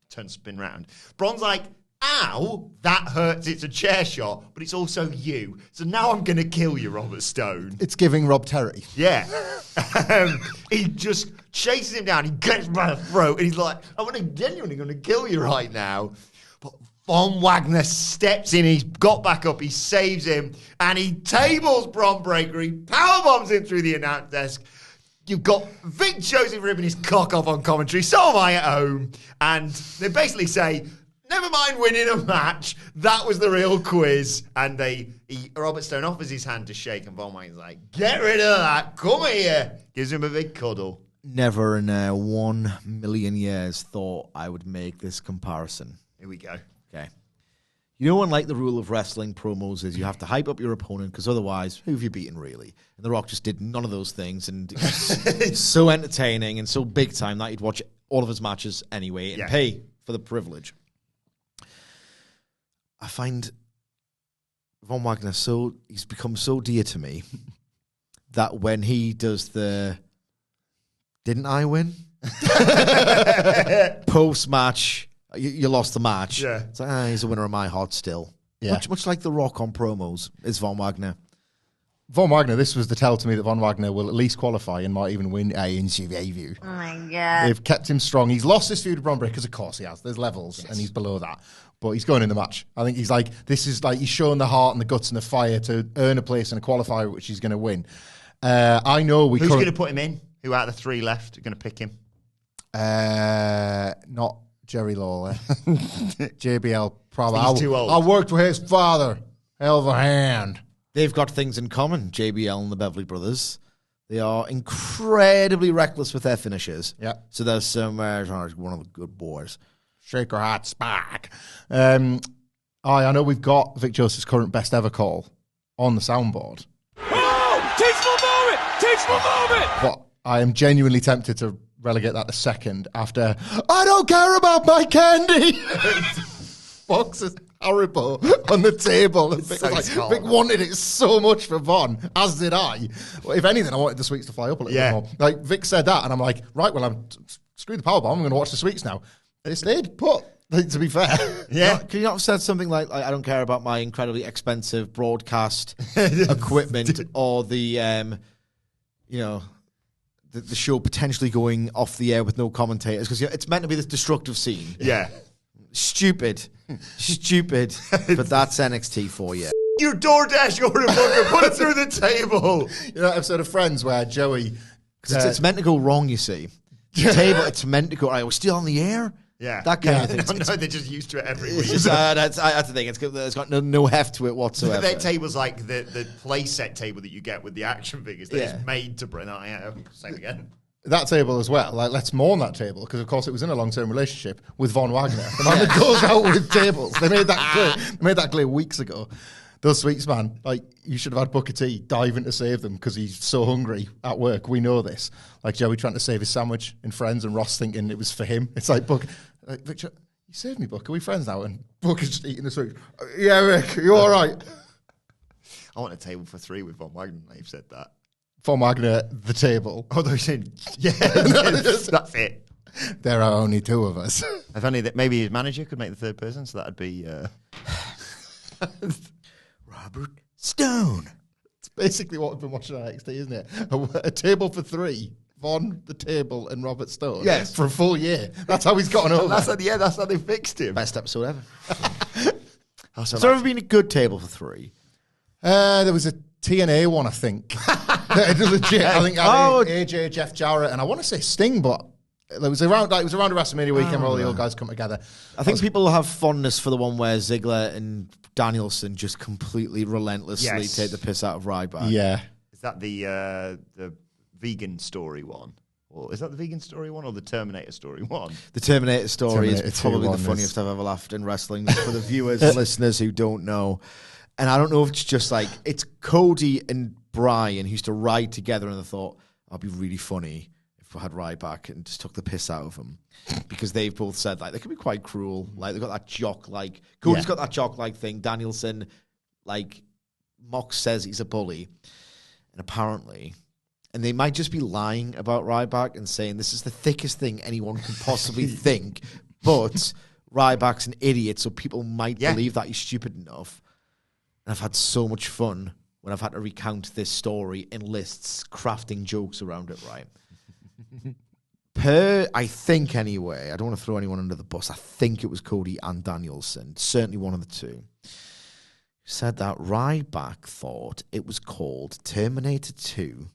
turn spin round. Bron's like, ow, that hurts, it's a chair shot, but it's also you. So now I'm going to kill you, Robert Stone. It's giving Rob Terry. Yeah. He just chases him down, he gets by the throat, and he's like, I'm genuinely going to kill you right now. But Von Wagner steps in, he's got back up, he saves him, and he tables Bron Breakker, he powerbombs him through the announce desk. You've got Vic Joseph ripping his cock off on commentary, so am I at home. And they basically say, never mind winning a match, that was the real quiz. And Robert Stone offers his hand to shake, and Von Wagner's like, get rid of that, come here. Gives him a big cuddle. Never in 1 million years thought I would make this comparison. Here we go. Okay. You know, unlike the rule of wrestling promos is you have to hype up your opponent because otherwise, who have you beaten really? And The Rock just did none of those things, and it was so entertaining and so big time that you'd watch all of his matches anyway and pay for the privilege. I find Von Wagner he's become so dear to me that when he does the didn't I win? Post-match, you lost the match. Yeah. It's like, he's a winner of my heart still. Yeah. Much like The Rock on promos is Von Wagner. Von Wagner, this was the tell to me that Von Wagner will at least qualify and might even win a interview. Oh my god. They've kept him strong. He's lost his feud with Bron Breakker because, of course, he has. There's levels, and he's below that. But he's going in the match. I think he's like, this is like, he's showing the heart and the guts and the fire to earn a place in a qualifier, which he's going to win. I know Who's going to put him in? Who out of the 3 left are going to pick him? Not Jerry Lawler. JBL, probably. He's too old. I worked with his father. Hell of a hand. They've got things in common, JBL and the Beverly Brothers. They are incredibly reckless with their finishes. Yeah. So there's some, one of the good boys. Shaker Hot Spark. I know we've got Vic Joseph's current best ever call on the soundboard. Oh! Teachable moment! But I am genuinely tempted to relegate that to second after I don't care about my candy. Box is horrible on the table. And Vic, was like, Vic wanted it so much for Von, as did I. Well, if anything, I wanted the sweets to fly up a little bit more. Like Vic said that, and I'm like, right, well, screw the powerbomb. I'm going to watch the sweets now. And it stayed put. Like, to be fair. Yeah. Can you not have said something like, I don't care about my incredibly expensive broadcast equipment or the, the show potentially going off the air with no commentators? Because it's meant to be this destructive scene. Yeah. Stupid. But that's NXT for you. Your DoorDash order booker, put it through the table. You know that episode of Friends where Joey... Because it's meant to go wrong, you see. The table, it's meant to go, all right, we're still on the air? Yeah. That kind of thing. No, they're just used to it every week. That's the thing. It's got no heft to it whatsoever. Their table's like the play set table that you get with the action figures. They're just made to bring that out. Same again. That table as well. Like, let's mourn that table because, of course, it was in a long-term relationship with Von Wagner. The man that goes out with tables. They made that clear. They made that clear weeks ago. Those sweets, man. Like, you should have had Booker T diving to save them because he's so hungry at work. We know this. Like Joey trying to save his sandwich in Friends and Ross thinking it was for him. It's like, Booker, like, Victor, you saved me, Booker. Are we friends now? And Booker's just eating the sweets. Yeah, Rick, are you all right? I want a table for 3 with Von Wagner. They've said that. Von Wagner, the table. Oh, they're saying, that's it. There are only 2 of us. If only that maybe his manager could make the 3rd person, so that'd be Robert Stone. It's basically what we've been watching on NXT, isn't it? A table for 3. Von, the table, and Robert Stone. Yes. For a full year. That's how he's gotten over. That's how they fixed him. Best episode ever. Also, Has there ever been a good table for 3? There was a TNA one, I think. Legit. I think AJ, Jeff Jarrett, and I want to say Sting, but it was around a WrestleMania weekend where all the old guys come together. I think people have fondness for the one where Ziggler and Danielson just completely relentlessly take the piss out of Ryback. Yeah. is that the vegan story one? Or is that the vegan story one or the Terminator story one? The Terminator story Terminator is probably the 2 funniest I've ever laughed in wrestling. For the viewers and listeners who don't know. And I don't know if it's just like, it's Cody and Brian who used to ride together and I thought, that'd be really funny if we had Ryback and just took the piss out of him. Because they've both said, like, they can be quite cruel. Like, they've got that jock-like, Cody's got that jock-like thing. Danielson, like, Mox says he's a bully. And apparently, and they might just be lying about Ryback and saying this is the thickest thing anyone can possibly think, but Ryback's an idiot, so people might believe that he's stupid enough. And I've had so much fun when I've had to recount this story in lists, crafting jokes around it, right? I think anyway, I don't want to throw anyone under the bus, I think it was Cody and Danielson, certainly one of the 2, said that Ryback thought it was called Terminator 2,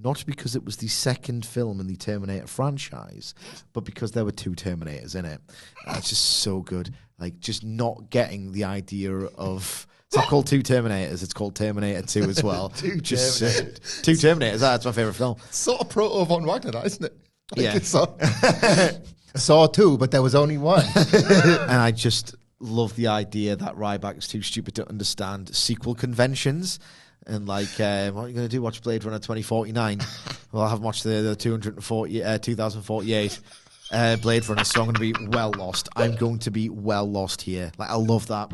not because it was the 2nd film in the Terminator franchise, but because there were 2 Terminators in it. And it's just so good. Like, just not getting the idea of... It's not called 2 Terminators, it's called Terminator 2 as well. 2 Terminators. 2 Terminators, that's my favourite film. Sort of proto Von Wagner, that, isn't it? Yeah. Saw 2, but there was only 1. And I just love the idea that Ryback is too stupid to understand sequel conventions. And like, what are you going to do? Watch Blade Runner 2049? Well, I haven't watched the 2048 Blade Runner, so I'm going to be well lost. I'm going to be well lost here. Like, I love that.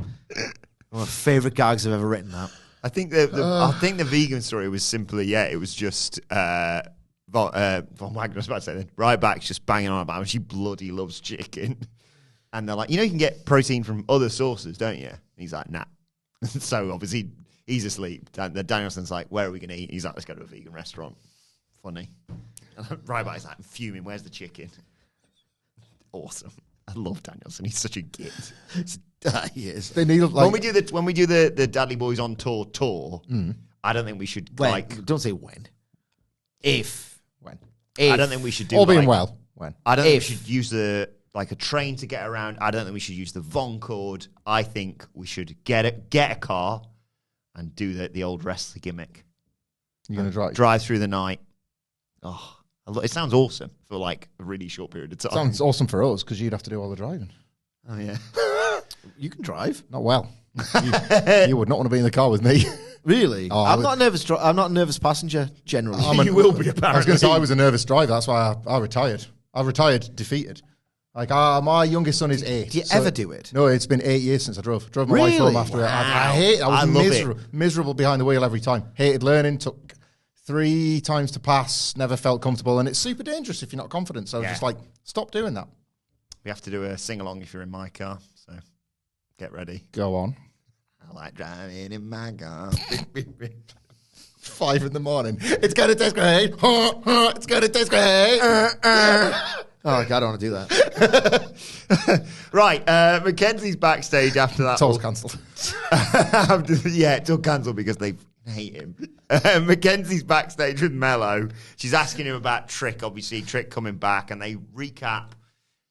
One of my favourite gags I've ever written. That I think the vegan story was simply it was just Von Wagner was about to say that Ryback's just banging on about how she bloody loves chicken, and they're like, you can get protein from other sources, don't you? And he's like, nah. So obviously he's asleep. Danielson's like, where are we going to eat? He's like, let's go to a vegan restaurant. Funny. Ryback's like, I'm fuming. Where's the chicken? Awesome. I love Danielson. He's such a git. He is. They need, like, when we do the Dadley Boyz on tour, I don't think we should don't say when. If. When. I don't think we should do all being well. When. I don't think we should use a train to get around. I don't think we should use the Von cord. I think we should get a car and do the old wrestler gimmick. You're going to drive through the night. Oh, it sounds awesome for like a really short period of time. Sounds awesome for us because you'd have to do all the driving. Oh yeah. You can drive. Not well. You would not want to be in the car with me. Really? Oh, I'm not nervous. I'm not a nervous passenger generally. You will be, apparently. I was going to say I was a nervous driver. That's why I retired. I retired defeated. Like, my youngest son is 8. Do you ever do it? No, it's been 8 years since I drove. Drove my Really? wife home after it. I was miserable behind the wheel every time. Hated learning. Took 3 times to pass. Never felt comfortable. And it's super dangerous if you're not confident. So I was just like, stop doing that. We have to do a sing-along if you're in my car, so get ready. Go on. I like driving in my car. 5 a.m. It's going to taste great. It's going to taste great. Oh, God, I don't want to do that. Right, Mackenzie's backstage after that. It's always cancelled. Yeah, it's all cancelled because they hate him. Mackenzie's backstage with Melo. She's asking him about Trick, obviously, Trick coming back, and they recap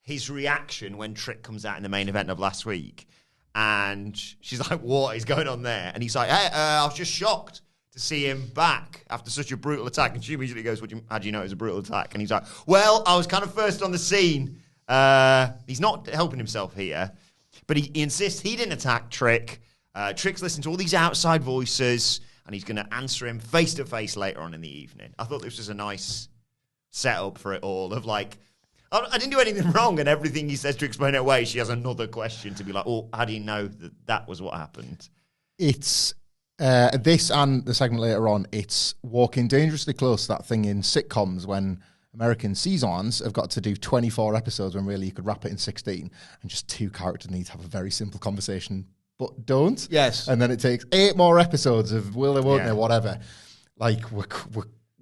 his reaction when Trick comes out in the main event of last week. And she's like, what is going on there? And he's like, hey, I was just shocked to see him back after such a brutal attack. And she immediately goes, how do you know it was a brutal attack? And he's like, well, I was kind of first on the scene. He's not helping himself here. But he insists he didn't attack Trick. Trick's listening to all these outside voices, and he's going to answer him face-to-face later on in the evening. I thought this was a nice setup for it all, of like, I didn't do anything wrong, and everything he says to explain it away, she has another question to be like, oh, how do you know that was what happened? It's this and the segment later on, it's walking dangerously close to that thing in sitcoms when American seasons have got to do 24 episodes when really you could wrap it in 16, and just 2 characters need to have a very simple conversation, but don't. Yes. And then it takes 8 more episodes of will they, won't they, whatever. Like,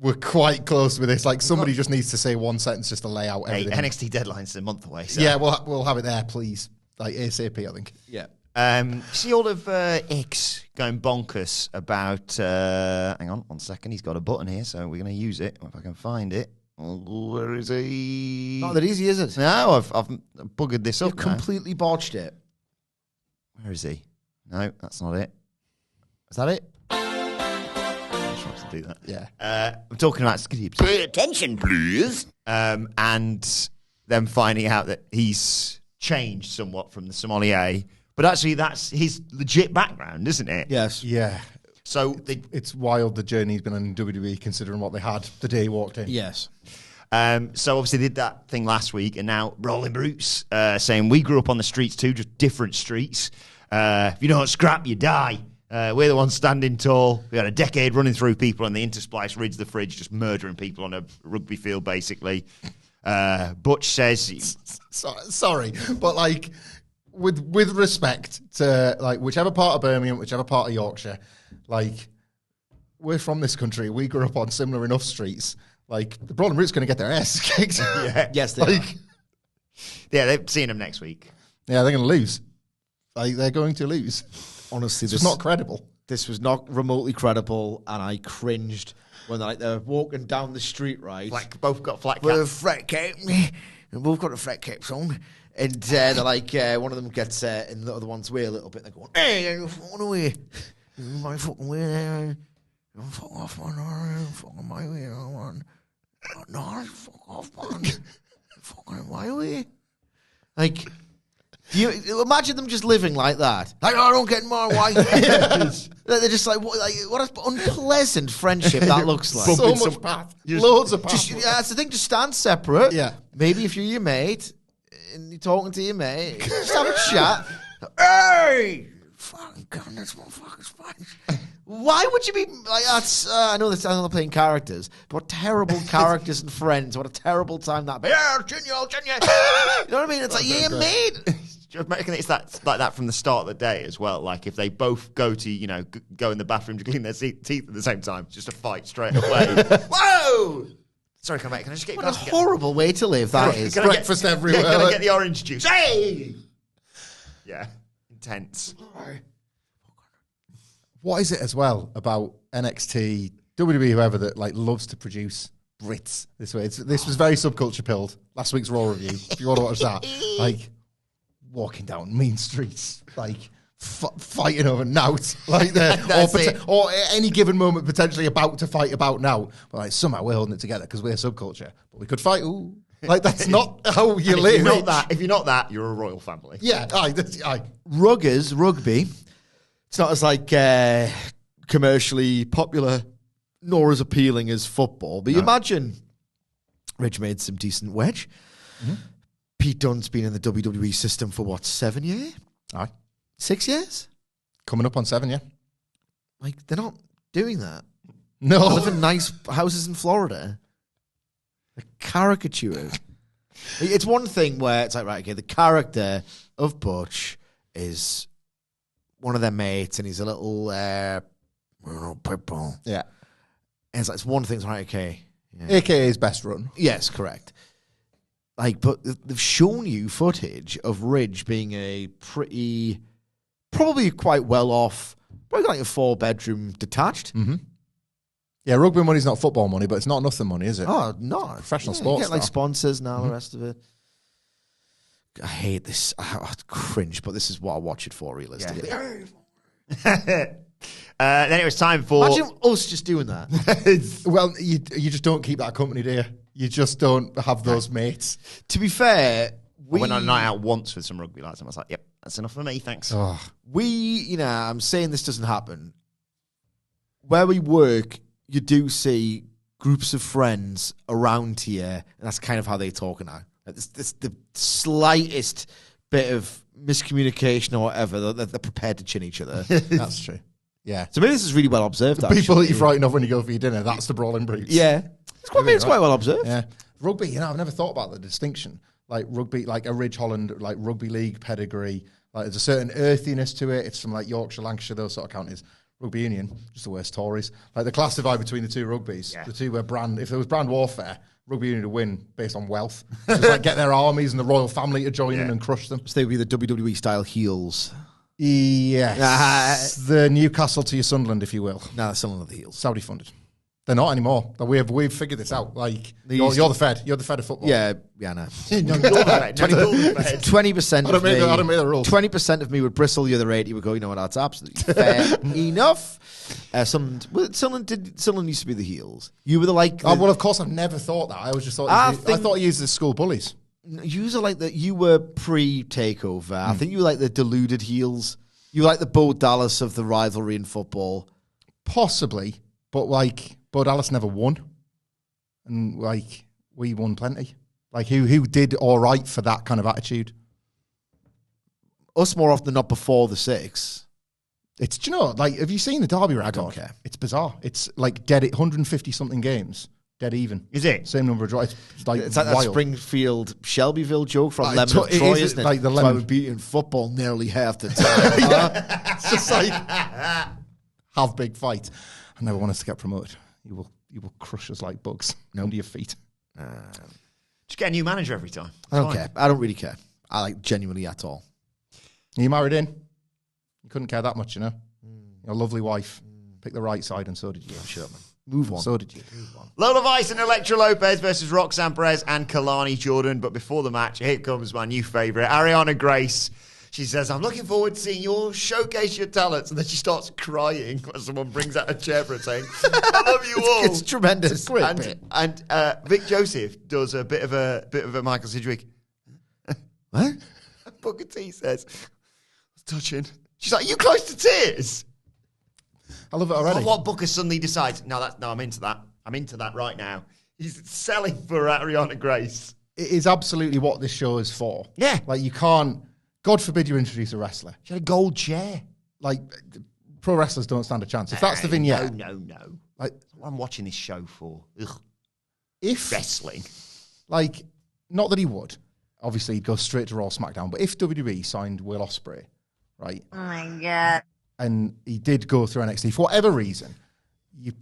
we're quite close with this. Like, somebody just needs to say one sentence just to lay out everything. NXT deadline's a month away. So. Yeah, we'll have it there, please. Like, ASAP, I think. Yeah. See all of X going bonkers about... hang on 1 second. He's got a button here, so we're going to use it. If I can find it. Where is he? Not that easy, is it? No, I've buggered this You've up now. completely botched it. Where is he? No, that's not it. Is that it? I just wanted to do that. Yeah. I'm talking about... Pay attention, please. And them finding out that he's changed somewhat from the sommelier. But actually, that's his legit background, isn't it? Yes. Yeah. So it's wild the journey he's been on in WWE considering what they had the day he walked in. Yes. So obviously they did that thing last week, and now Rolling Brutes saying we grew up on the streets too, just different streets. If you don't scrap, you die. We're the ones standing tall. We had a decade running through people, and the Intersplice rids the fridge, just murdering people on a rugby field, basically. Butch says... Sorry, but like... With respect to like whichever part of Birmingham, whichever part of Yorkshire, like we're from this country, we grew up on similar enough streets. Like the Bron Brutes going to get their ass kicked. Yeah. Yes, they are. Yeah, they're seeing him next week. Yeah, they're going to lose. Like they're going to lose. Honestly, It's not credible. This was not remotely credible, and I cringed when they're walking down the street, right? Both got flat With a caps. flat cap. We've both got the flat caps on. And they're like, one of them gets in the other one's way a little bit. They're going, hey, you're fucking away. You're my fucking way there. You're fuck off, man. You're fucking my way, man. No, fuck off, man. You're fucking my way. Like, you imagine them just living like that. Like, I don't get my way. They're just like, what an unpleasant friendship that looks like. So much path. Loads of path. That's the thing, just stand separate. Yeah. Maybe if you're your mate, and you're talking to your mate, just have a chat. Hey! Fucking gun this motherfucker's face. Why would you be like that's? I know they're playing characters, but what terrible characters and friends. What a terrible time that. Yeah, Junior. You know what I mean? It's like, yeah, mate. Just making it like that from the start of the day as well. Like if they both go to go in the bathroom to clean their teeth at the same time, just a fight straight away. Whoa! Sorry, can I just get What a horrible way to live that is. Breakfast everywhere. Can I get the orange juice? Hey! Yeah, intense. What is it as well about NXT, WWE, whoever that like loves to produce Brits this way? This was very subculture pilled. Last week's Raw review. If you want to watch that, like walking down mean streets, like fighting over Nout, like or at any given moment potentially about to fight about now, but like somehow we're holding it together because we're subculture, but we could fight. Ooh, like that's not how you live. If you're not that, you're a royal family. Yeah, Rugby. It's not as like commercially popular nor as appealing as football. But you imagine Rich made some decent wedge. Mm-hmm. Pete Dunne's been in the WWE system for what, 7 years? Aye. 6 years? Coming up on 7, yeah. Like, they're not doing that. No. They live in nice houses in Florida. They're caricatured. It's one thing where it's like, right, okay, the character of Butch is one of their mates, and he's a little pit bull. Yeah. And it's one thing, it's right, okay. Yeah. AKA's best run. Yes, correct. Like, but they've shown you footage of Ridge being a probably quite well off, probably like a 4-bedroom detached. Mm-hmm. Yeah, rugby money's not football money, but it's not nothing money, is it? Oh, no. Professional You sports. get like sponsors and all the rest of it. I hate this. I cringe, but this is what I watch it for, realistically. Then it was time for... Imagine us just doing that. Well, you just don't keep that company, do you? You just don't have those mates. To be fair, I went on a night out once with some rugby lads, and I was like, yep, that's enough for me, thanks. Oh. I'm saying this doesn't happen. Where we work, you do see groups of friends around here, and that's kind of how they talk now. This the slightest bit of miscommunication or whatever, they're prepared to chin each other. That's true. Yeah. So maybe this is really well observed, The people that you frighten of when you go for your dinner, that's the brawling breeds. Yeah. It's quite well observed. Yeah. Rugby, I've never thought about the distinction. Like rugby, like a Ridge Holland, like rugby league pedigree. Like there's a certain earthiness to it. It's from like Yorkshire, Lancashire, those sort of counties. Rugby union, just the worst Tories. Like the class divide between the two rugbies. Yeah. The two were if there was brand warfare, rugby union would win based on wealth. Just like get their armies and the royal family to join in and crush them. So they would be the WWE style heels. Yes. The Newcastle to your Sunderland, if you will. No, that's still under the heels. Saudi funded. They're not anymore. We've figured this out. Like you're the Fed. You're the Fed of football. Yeah, no. No, you're the Fed. 20% of me. I don't make the rules. 20% of me would bristle. The other 80 would go, you know what? That's absolutely fair enough. Sunderland used to be the heels. You were well, of course, I've never thought that. I always just thought I thought he used the school bullies. You were pre-takeover. I think you were like the deluded heels. You were like the Bo Dallas of the rivalry in football. Possibly, but like Bo Dallas never won, and like we won plenty. Like who did all right for that kind of attitude? Us more often than not before the 6. It's, do you know, like, have you seen the Derby record? I don't care. It's bizarre. It's like 150 something games, dead even. Is it? Same number of draws. It's like that wild. Springfield Shelbyville joke from Lemon of Troy, isn't it? Like the Lemon. So I would be in football nearly half the time. It's just like have big fight. I never want us to get promoted. You will crush us like bugs under your feet. Just get a new manager every time. I don't care. I don't really care. I like genuinely at all. Are you married in? You couldn't care that much, you know? Your lovely wife picked the right side, and so did you. Shut up, man. Move on. So did you. Move on. Lola Vice and Electra Lopez versus Roxanne Perez and Kalani Jordan. But before the match, here comes my new favourite, Ariana Grace. She says, I'm looking forward to seeing you all showcase your talents. And then she starts crying when someone brings out a chair for her saying, I love you all. It's tremendous. It's a great bit. And Vic Joseph does a bit of a Michael Sidgwick. What? Booker T says, it's touching. She's like, are you close to tears? I love it already. Oh, what Booker suddenly decides, no, I'm into that. I'm into that right now. He's selling for Ariana Grace. It is absolutely what this show is for. Yeah. Like, you can't, God forbid you introduce a wrestler. She had a gold chair. Like, pro wrestlers don't stand a chance. If that's the vignette. No. Like, That's what I'm watching this show for. Ugh. if, Wrestling. like, not that he would. Obviously, he'd go straight to Raw SmackDown. But if WWE signed Will Ospreay, right? Oh my God. And he did go through NXT for whatever reason, you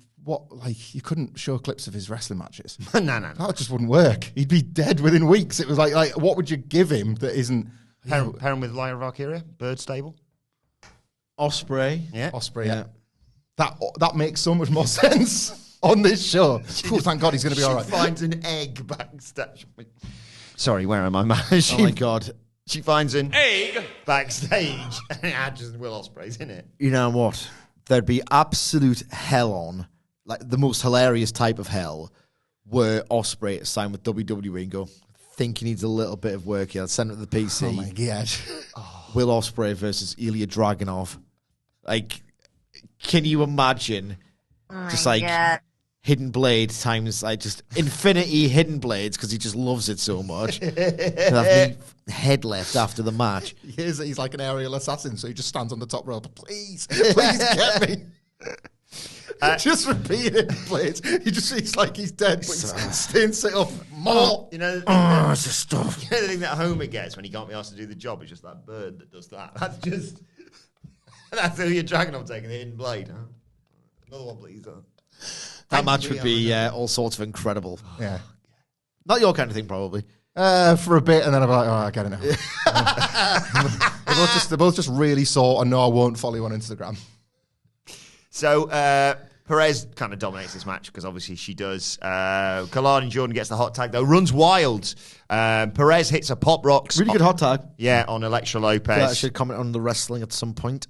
couldn't show clips of his wrestling matches. No. That just wouldn't work. He'd be dead within weeks. It was like what would you give him that isn't Pair him with Lyra Valkyria, Bird Stable. Ospreay. Yeah. Ospreay? Yeah. That makes so much more sense on this show. Thank God he's going to be all right. She finds an egg backstage. Sorry, where am I, man? Oh my God. She finds an egg backstage. And just Will Ospreay's in it. You know what? There'd be absolute hell on, like the most hilarious type of hell, were Ospreay to sign with WWE and go, think he needs a little bit of work here. I'll send it to the PC. Oh my God. Will Ospreay versus Ilya Dragunov. Like, can you imagine just like Hidden Blade times like just infinity Hidden Blades because he just loves it so much. He'll have me head left after the match. He's like an aerial assassin, so he just stands on the top rope. Please get me. Just repeat it, please. He just seems like he's dead, but he's staying sit up. more. You know, It's just stuff. the thing that Homer gets when he can't be asked to do the job is just that bird that does that. That's just... That's who you're dragging on taking the hidden blade. Huh? Another one, please. That match would be all sorts of incredible. Yeah. Not your kind of thing, probably. For a bit, and then I'm like, oh, I get it now. they're both just really sore, and no, I won't follow you on Instagram. So, Perez kind of dominates this match because obviously she does. Collard and Jordan gets the hot tag, though. Runs wild. Perez hits a pop rocks. Really good hot tag. Yeah, on Elektra I Lopez. should comment on the wrestling at some point.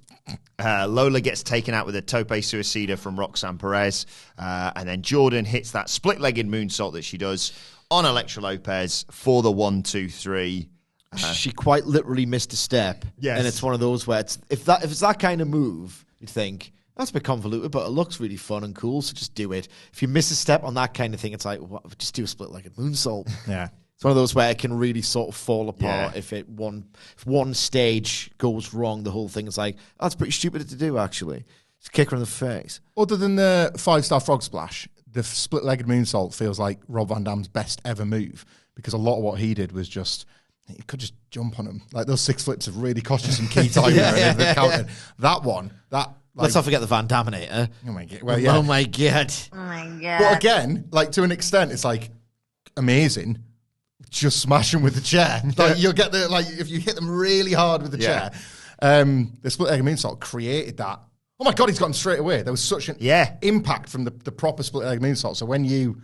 Lola gets taken out with a tope suicida from Roxanne Perez. And then Jordan hits that split-legged moonsault that she does on Elektra Lopez for the 1-2-3. She quite literally missed a step. Yes. And it's one of those where if it's that kind of move, you'd think, that's a bit convoluted, but it looks really fun and cool, so just do it. If you miss a step on that kind of thing, it's like, just do a split-legged moonsault. Yeah. It's one of those where it can really sort of fall apart if one stage goes wrong. The whole thing is like, oh, that's pretty stupid to do, actually. Just kick her in the face. Other than the 5-star frog splash, the split-legged moonsault feels like Rob Van Dam's best ever move, because a lot of what he did was just, you could just jump on him. Like those 6 flips have really cost you some key time. Counted. That one, Let's not forget the Van Daminator. Oh my god! Well, yeah. Oh my god! Oh my god. But again, like to an extent, it's like amazing. Just smash them with the chair. Like you'll get the if you hit them really hard with the chair. The split-legged moonsault created that. Oh my god, he's got him straight away. There was such an impact from the proper split-legged moonsault. So when you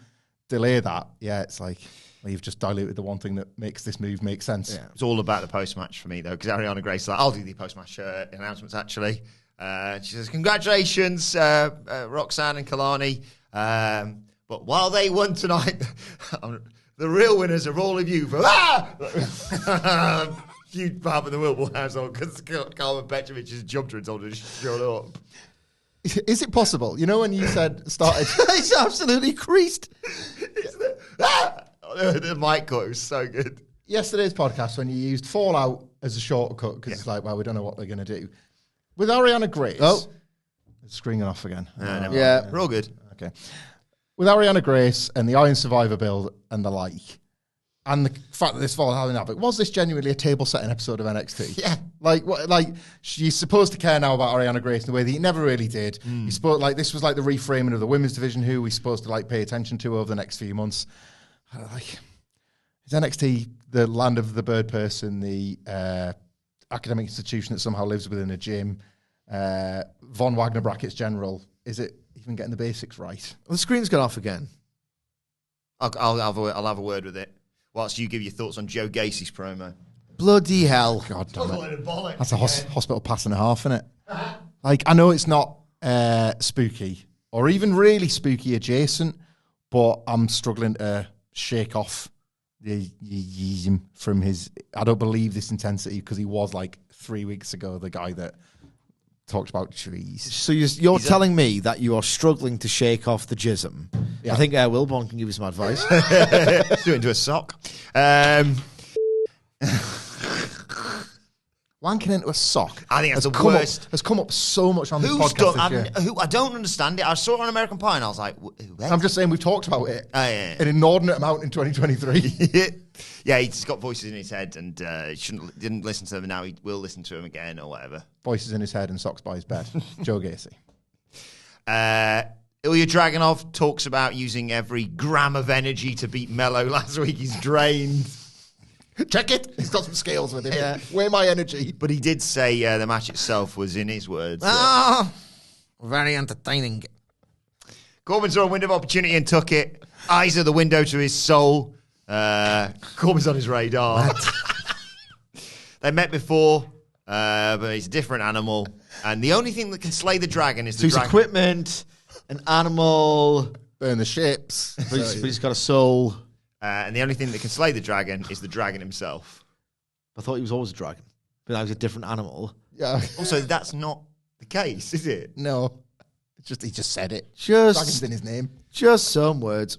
delay that, it's like, well, you've just diluted the one thing that makes this move make sense. Yeah. It's all about the post-match for me, though, because Ariana Grace is like, I'll do the post-match announcements, actually. She says, congratulations, Roxanne and Kalani. But while they won tonight, the real winners are all of you. Huge part of the Wilbur household because Carmen Petrovic has jumped her and told her to shut up. Is it possible? You know when you said started... He's absolutely creased. The mic cut was so good. Yesterday's podcast, when you used Fallout as a shortcut, because it's like, well, we don't know what they're going to do. With Ariana Grace... Oh. It's screening off again. Yeah. We're all good. Okay. With Ariana Grace and the Iron Survivor build and the like, and the fact that this fall having havoc, was this genuinely a table-setting episode of NXT? Yeah. Like you're supposed to care now about Ariana Grace in a way that you never really did. You supposed this was like the reframing of the women's division, who we're supposed to pay attention to over the next few months. Is NXT the land of the bird person, the academic institution that somehow lives within a gym, Von Wagner brackets general? Is it even getting the basics right? Well, the screen's gone off again. I'll have a word with it whilst you give your thoughts on Joe Gacy's promo. Bloody hell. God damn it. That's a hospital pass and a half, isn't it? I know it's not spooky or even really spooky adjacent, but I'm struggling to shake off the from his... I don't believe this intensity, because he was 3 weeks ago the guy that talked about trees. So you're telling me that you are struggling to shake off the jism. Yeah. I think Wilborn can give you some advice. Do it into a sock. Wanking into a sock. I think that's the come worst. Has come up so much on this Who's podcast done? this year. I don't understand it. I saw it on American Pie and I was like, who? I'm just saying we've talked about it Yeah. an inordinate amount in 2023. Yeah, he's got voices in his head and didn't listen to them, and now he will listen to them again or whatever. Voices in his head and socks by his bed. Joe Gacy. Ilya Dragunov talks about using every gram of energy to beat Melo last week. He's drained. Check it. He's got some scales with him. Yeah. Weigh my energy. But he did say the match itself was, in his words, Very entertaining. Corbin saw a window of opportunity and took it. Eyes are the window to his soul. Corbin's on his radar. They met before, but he's a different animal. And the only thing that can slay the dragon is the dragon. Equipment, an animal, Burn the ships. but he's got a soul. And the only thing that can slay the dragon is the dragon himself. I thought he was always a dragon, but now he's a different animal. Yeah. Also, that's not the case, is it? No. He just said it. Dragon's Just in his name. some words.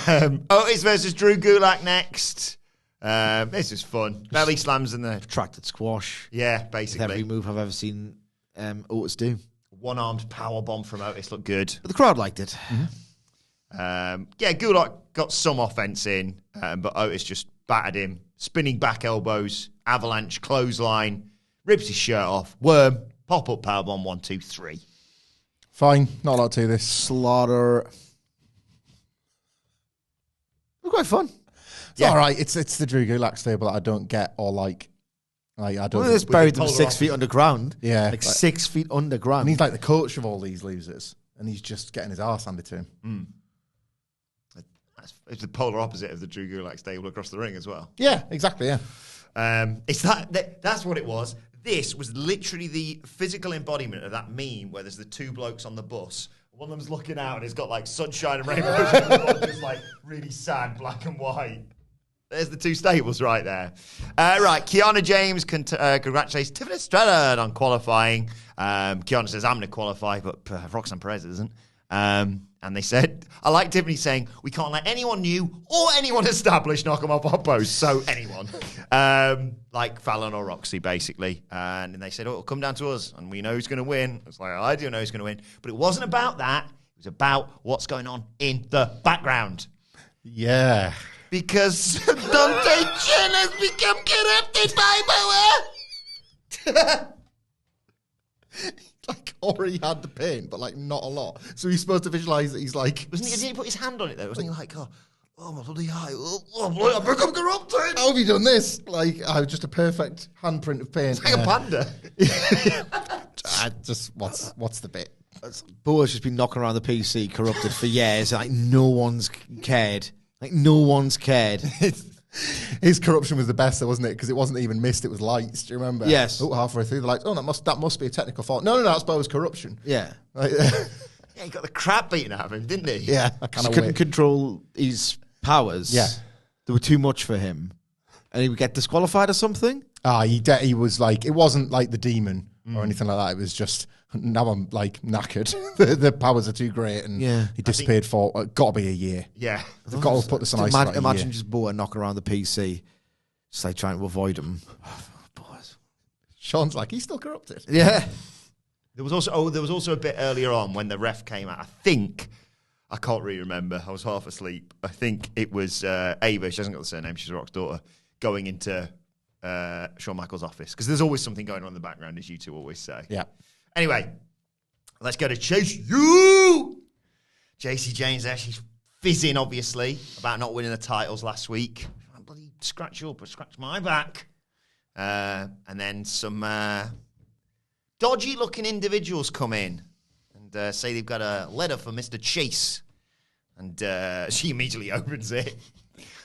Otis versus Drew Gulak next. This is fun. Belly slams in the... Protracted squash. Yeah, With basically. every move I've ever seen Otis do. One-armed power bomb from Otis looked good. But the crowd liked it. Gulak got some offense in, but Otis just battered him. Spinning back elbows, avalanche, clothesline, rips his shirt off, worm, pop-up powerbomb, 1, 2, 3. Fine, not a lot to this. Slaughter. It's quite fun. It's all right. It's the Drew Gulak stable that I don't get or like. I don't. Well, it's buried them 6 feet underground. Yeah, like 6 feet underground. And he's like the coach of all these losers, and he's just getting his arse handed to him. It's the polar opposite of the Drew Gulak stable across the ring as well. Yeah, exactly. Yeah. It's that's what it was. This was literally the physical embodiment of that meme where there's the two blokes on the bus. One of them's looking out and it's got like sunshine and rainbows, and the other just like really sad, black and white. There's the two stables right there. Right, Kiana James congratulates Tiffany Stratton on qualifying. Kiana says, I'm going to qualify, but Roxanne Perez isn't. And they said, I like Tiffany saying, we can't let anyone new or anyone established knock them off our post. So anyone. Like Fallon or Roxy, basically. And they said, it'll come down to us, and we know who's going to win. It's like, I do know who's going to win. But it wasn't about that. It was about what's going on in the background. Yeah. Because Dante Chen has become corrupted by power. Like already had the pain, but like not a lot. So he's supposed to visualize that he's like. Didn't he put his hand on it though? Wasn't he like, oh my bloody eye, oh, I've become corrupted. How have you done this? Like, just a perfect handprint of pain. It's like a panda. What's the bit? Boa's just been knocking around the PC corrupted for years. Like no one's cared. Like no one's cared. His corruption was the best, though, wasn't it? Because it wasn't even missed; it was lights. Do you remember? Yes. Oh, halfway through, they're like, "Oh, that must be a technical fault." No, that's Bo's corruption. Yeah. Like, Yeah, he got the crap beaten out of him, didn't he? yeah, I kind He of couldn't control his powers. Yeah. They were too much for him. And he would get disqualified or something? He was like, it wasn't like the demon or anything like that. It was just, now I'm like knackered. the powers are too great, and he disappeared for got to be a year. Yeah. They've got to put this on ice. Imagine just Boa knocking around the PC, just like trying to avoid him. Boys. Sean's like, he's still corrupted. Yeah. There was also a bit earlier on when the ref came out. I can't really remember. I was half asleep. I think it was Ava. She hasn't got the surname. She's Rock's daughter. Going into Shawn Michaels' office, because there's always something going on in the background, as you two always say. Yeah. Anyway, let's go to Chase U. JC James there. She's fizzing, obviously, about not winning the titles last week. I bloody scratch my back. And then some dodgy-looking individuals come in and say they've got a letter for Mr. Chase. And she immediately opens it,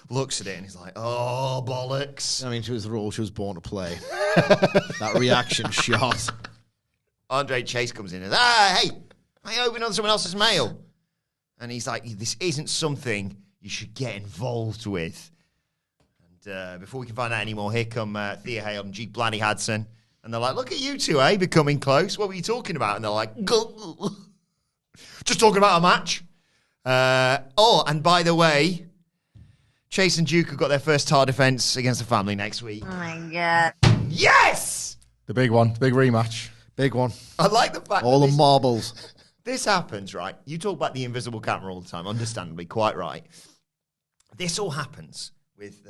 looks at it, and he's like, oh, bollocks. I mean, she was the role she was born to play. That reaction shot. Andre Chase comes in and, hey, I open on someone else's mail. And he's like, this isn't something you should get involved with. And before we can find out anymore, here come Thea Hale and G. Blanny Hudson. And they're like, look at you two, becoming close. What were you talking about? And they're like, just talking about a match. And by the way, Chase and Duke have got their first title defense against the family next week. Oh my God. Yes! The big one, the big rematch. Big one. I like the fact all that the marbles. This happens, right? You talk about the invisible camera all the time, understandably, quite right. This all happens with,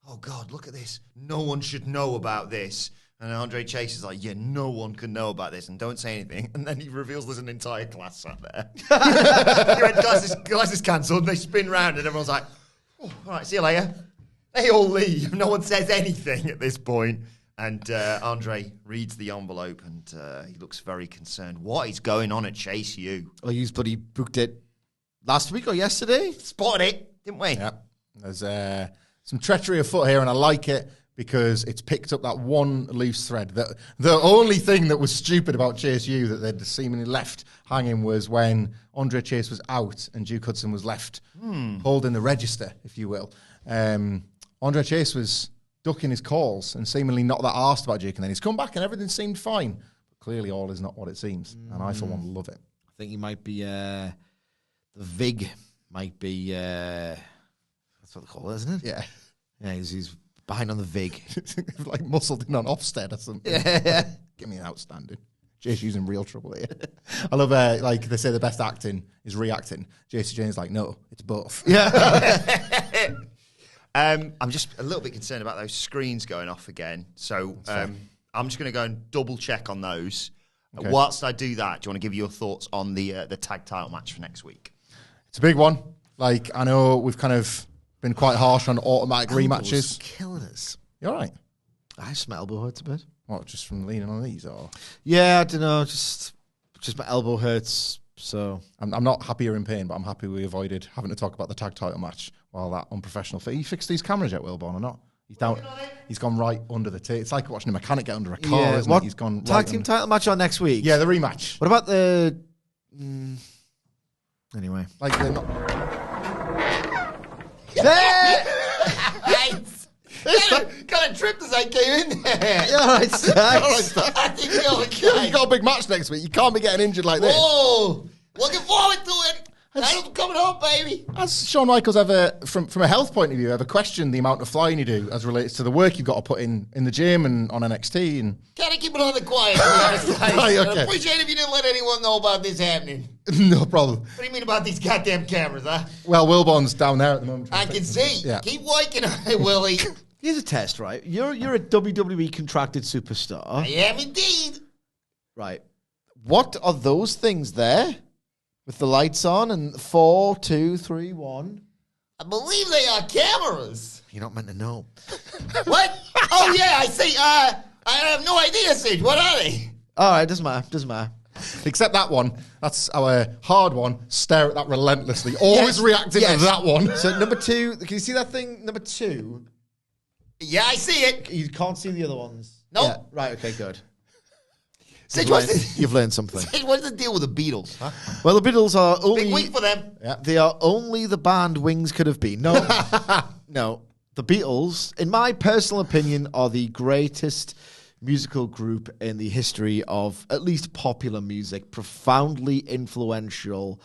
oh God, look at this. No one should know about this. And Andre Chase is like, yeah, no one can know about this, and don't say anything. And then he reveals there's an entire class sat there. He went, class is cancelled. They spin round, and everyone's like, oh, all right, see you later. They all leave. No one says anything at this point. And Andre reads the envelope, and he looks very concerned. What is going on at Chase U? Oh, you bloody booked it last week or yesterday? Spotted it, didn't we? Yeah. There's some treachery afoot here, and I like it because it's picked up that one loose thread. The only thing that was stupid about Chase U that they'd seemingly left hanging was when Andre Chase was out and Duke Hudson was left holding the register, if you will. Andre Chase was ducking his calls and seemingly not that arsed about Duke, and then he's come back and everything seemed fine. But clearly all is not what it seems, and I, for one, love it. I think he might be, the VIG might be, that's what they call it, isn't it? Yeah. Yeah, he's behind on the VIG. Like muscled in on Ofsted or something. Yeah. Give me an outstanding. JC's in real trouble here. I love like they say the best acting is reacting. JC Jane's like, no, it's both. Yeah. I'm just a little bit concerned about those screens going off again. So I'm just going to go and double check on those. Okay. Whilst I do that, do you want to give your thoughts on the tag title match for next week? It's a big one. Like, I know we've kind of been quite harsh on automatic rematches. Killing us. You all right? I just my elbow hurts a bit. What, just from leaning on these? Or Yeah, I don't know. Just my elbow hurts. So I'm not happy or in pain, but I'm happy we avoided having to talk about the tag title match while that unprofessional. He fixed these cameras yet, Wilborn, or not? He's down. He's gone right under the tape. It's like watching a mechanic get under a car, isn't it? He's gone tag right team under. title match on next week. Yeah, the rematch. What about the? Anyway, Like they're not. Kind of tripped as I came in there. all right, Stags. I think you're okay. You got a big match next week. You can't be getting injured like this. Whoa! Looking forward to it. Title's coming home, baby. Has Shawn Michaels ever, from a health point of view, ever questioned the amount of flying you do as relates to the work you've got to put in the gym and on NXT? And Gotta keep it on the quiet, to be honest. Right, okay. I'd appreciate if you didn't let anyone know about this happening. no problem. What do you mean about these goddamn cameras, huh? Well, Wilborn's down there at the moment. I can see. Yeah. Keep working on it, Willie. Here's a test, right? You're a WWE contracted superstar, I am indeed. right? What are those things there with the lights on and 4, 2, 3, 1? I believe they are cameras. You're not meant to know. What? Oh, yeah, I see. I have no idea, Sid. What are they? All right, doesn't matter. Except that one. That's our hard one. Stare at that relentlessly. Always reacting to that one. So number 2, can you see that thing? Number 2. Yeah, I see it. You can't see the other ones. Nope. Yeah, right. Okay. Good. Sid, You've learned something. Sid, what's the deal with the Beatles? Huh? Well, the Beatles are only. Big week for them. They are only the band Wings could have been. No, no. The Beatles, in my personal opinion, are the greatest musical group in the history of at least popular music. Profoundly influential,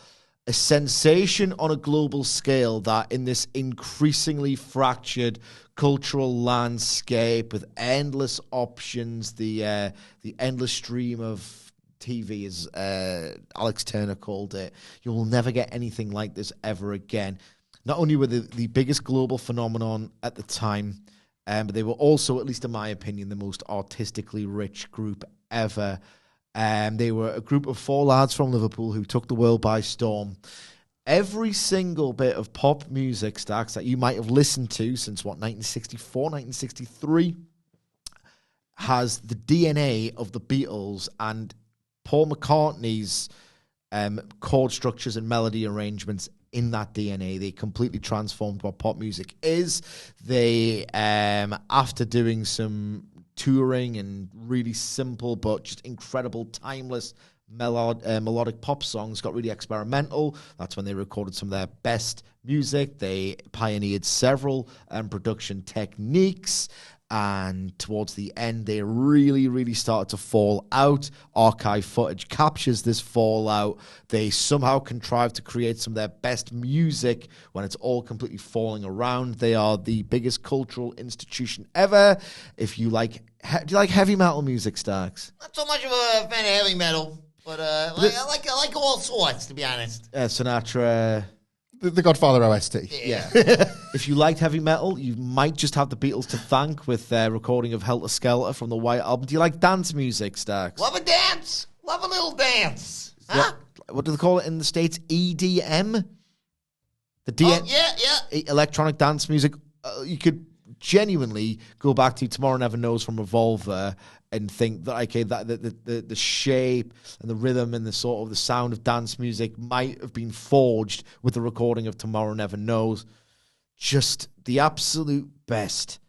a sensation on a global scale that in this increasingly fractured cultural landscape with endless options, the endless stream of TV, as Alex Turner called it, you will never get anything like this ever again. Not only were the biggest global phenomenon at the time, but they were also, at least in my opinion, the most artistically rich group ever. They were a group of 4 lads from Liverpool who took the world by storm. Every single bit of pop music, Stacks, that you might have listened to since, 1964, 1963, has the DNA of the Beatles, and Paul McCartney's chord structures and melody arrangements in that DNA. They completely transformed what pop music is. They, after doing some touring and really simple but just incredible, timeless melodic pop songs, got really experimental. That's when they recorded some of their best music. They pioneered several production techniques, and towards the end they really started to fall out. Archive footage captures this fallout. They somehow contrived to create some of their best music when it's all completely falling around. They are the biggest cultural institution ever. If you like, do you like heavy metal music, Starks? Not so much of a fan of heavy metal, but I like all sorts, to be honest. Sinatra. The Godfather OST. Yeah. If you liked heavy metal, you might just have the Beatles to thank with their recording of Helter Skelter from the White Album. Do you like dance music, Starks? Love a dance. Love a little dance. Huh? What do they call it in the States? EDM? Yeah. Electronic dance music. You could genuinely go back to Tomorrow Never Knows from Revolver and think that, okay, that the shape and the rhythm and the sort of the sound of dance music might have been forged with the recording of Tomorrow Never Knows. Just the absolute best.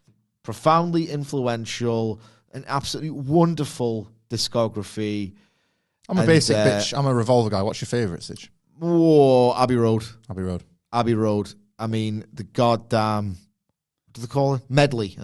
Profoundly influential, an absolutely wonderful discography. I'm a basic bitch. I'm a Revolver guy. What's your favourite, Sitch? Whoa, Abbey Road. Abbey Road. I mean, the goddamn, what do they call it? Medley.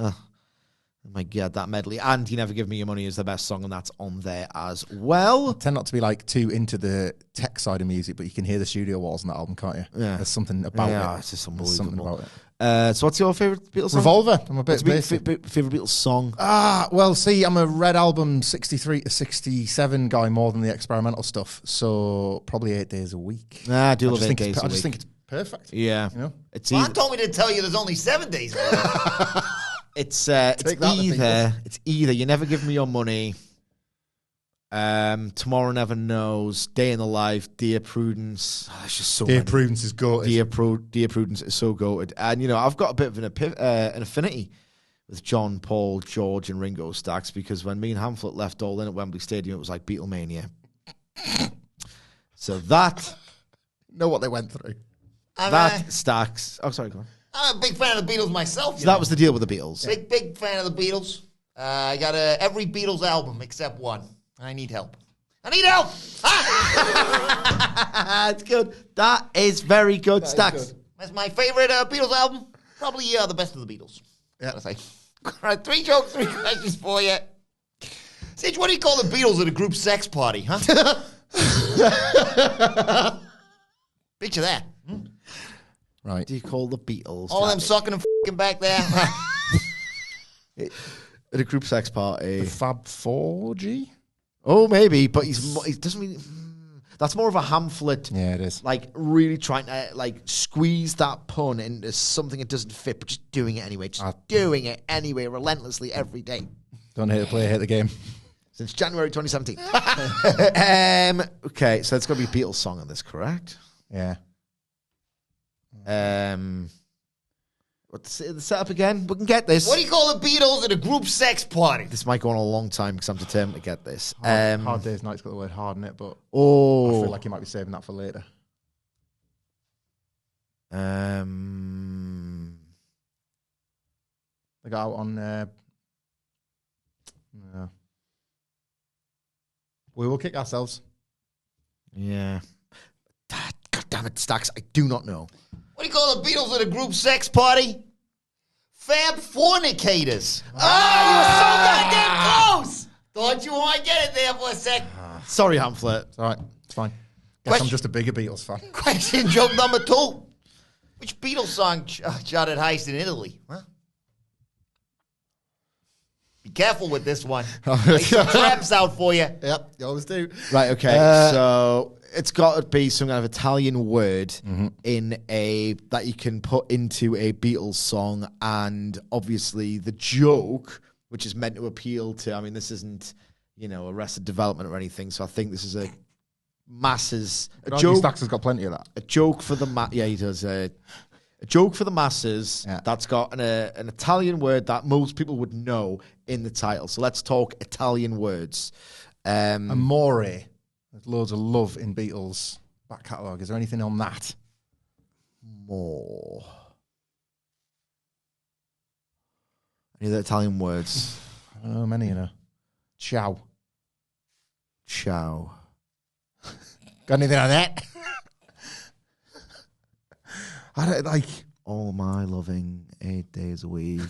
Oh my God, that medley. And You Never Give Me Your Money is the best song, and that's on there as well. I tend not to be like too into the tech side of music, but you can hear the studio walls on that album, can't you? Yeah. There's something about it. It's just There's something unbelievable. about So what's your favourite Beatles song? Revolver. I'm a bit What's your basic. favourite Beatles song? Well, see, I'm a Red Album 63 to 67 guy more than the experimental stuff. So probably 8 days a week. Nah, I do love just 8 think days I a just week. think it's perfect. Yeah. You know? It's Ron either, told me to tell you there's only 7 days left. it's Take that to either you never give me your money. Tomorrow Never Knows, Day in the Life, Dear Prudence. Oh, it's just so Dear many. Prudence is goated. Dear Prudence is so goated. And, you know, I've got a bit of an affinity with John, Paul, George, and Ringo Starks because when me and Hamflet left all in at Wembley Stadium, it was like Beatlemania. So that... know what they went through. Starks... Oh, sorry, go on. I'm a big fan of the Beatles myself. So that was the deal with the Beatles. Big fan of the Beatles. I got every Beatles album except one. I need help. It's good. That is very good, Stacks. That's my favorite Beatles album. Probably the best of the Beatles. Yeah. Gotta say. All right, 3 jokes, 3 questions for you. Sage, what do you call the Beatles at a group sex party, huh? Picture that. Right. What do you call the Beatles? All them sucking and f***ing back there. At a group sex party. The Fab 4G? Oh, maybe, but he doesn't really... That's more of a Hamflet. Yeah, it is. Like, really trying to, like, squeeze that pun into something that doesn't fit, but just doing it anyway. Just doing it anyway, relentlessly, every day. Don't hate the player, hate the game. Since January 2017. Okay, so it's got to be a Beatles song on this, correct? Yeah. What's the setup again? We can get this. What do you call the Beatles at a group sex party? This might go on a long time because I'm determined to get this. Hard Day's Night's got the word hard in it, but I Oh. feel like you might be saving that for later. They got out on... no. We will kick ourselves. Yeah. God damn it, Stacks. I do not know. What do you call the Beatles at a group sex party? Fab fornicators. You were so goddamn close. Thought you might get it there for a sec. Sorry, Hamflet. It's all right. It's fine. Guess Question- I'm just a bigger Beatles fan. Question joke number 2. Which Beatles song charted highest in Italy? Huh? Be careful with this one. There's some traps out for you. Yep, you always do. Right, okay. So it's got to be some kind of Italian word in that you can put into a Beatles song, and obviously the joke, which is meant to appeal to. I mean, this isn't Arrested Development or anything. So I think this is a masses Joe Stacks has got plenty of that. A joke for the yeah, he does. A joke for the masses that's got an Italian word that most people would know in the title. So let's talk Italian words. Amore. There's loads of love in Beatles back catalogue. Is there anything on that? More. Any other Italian words? I don't know many, Ciao. Ciao. Got anything on that? I don't like... All my loving 8 days a week.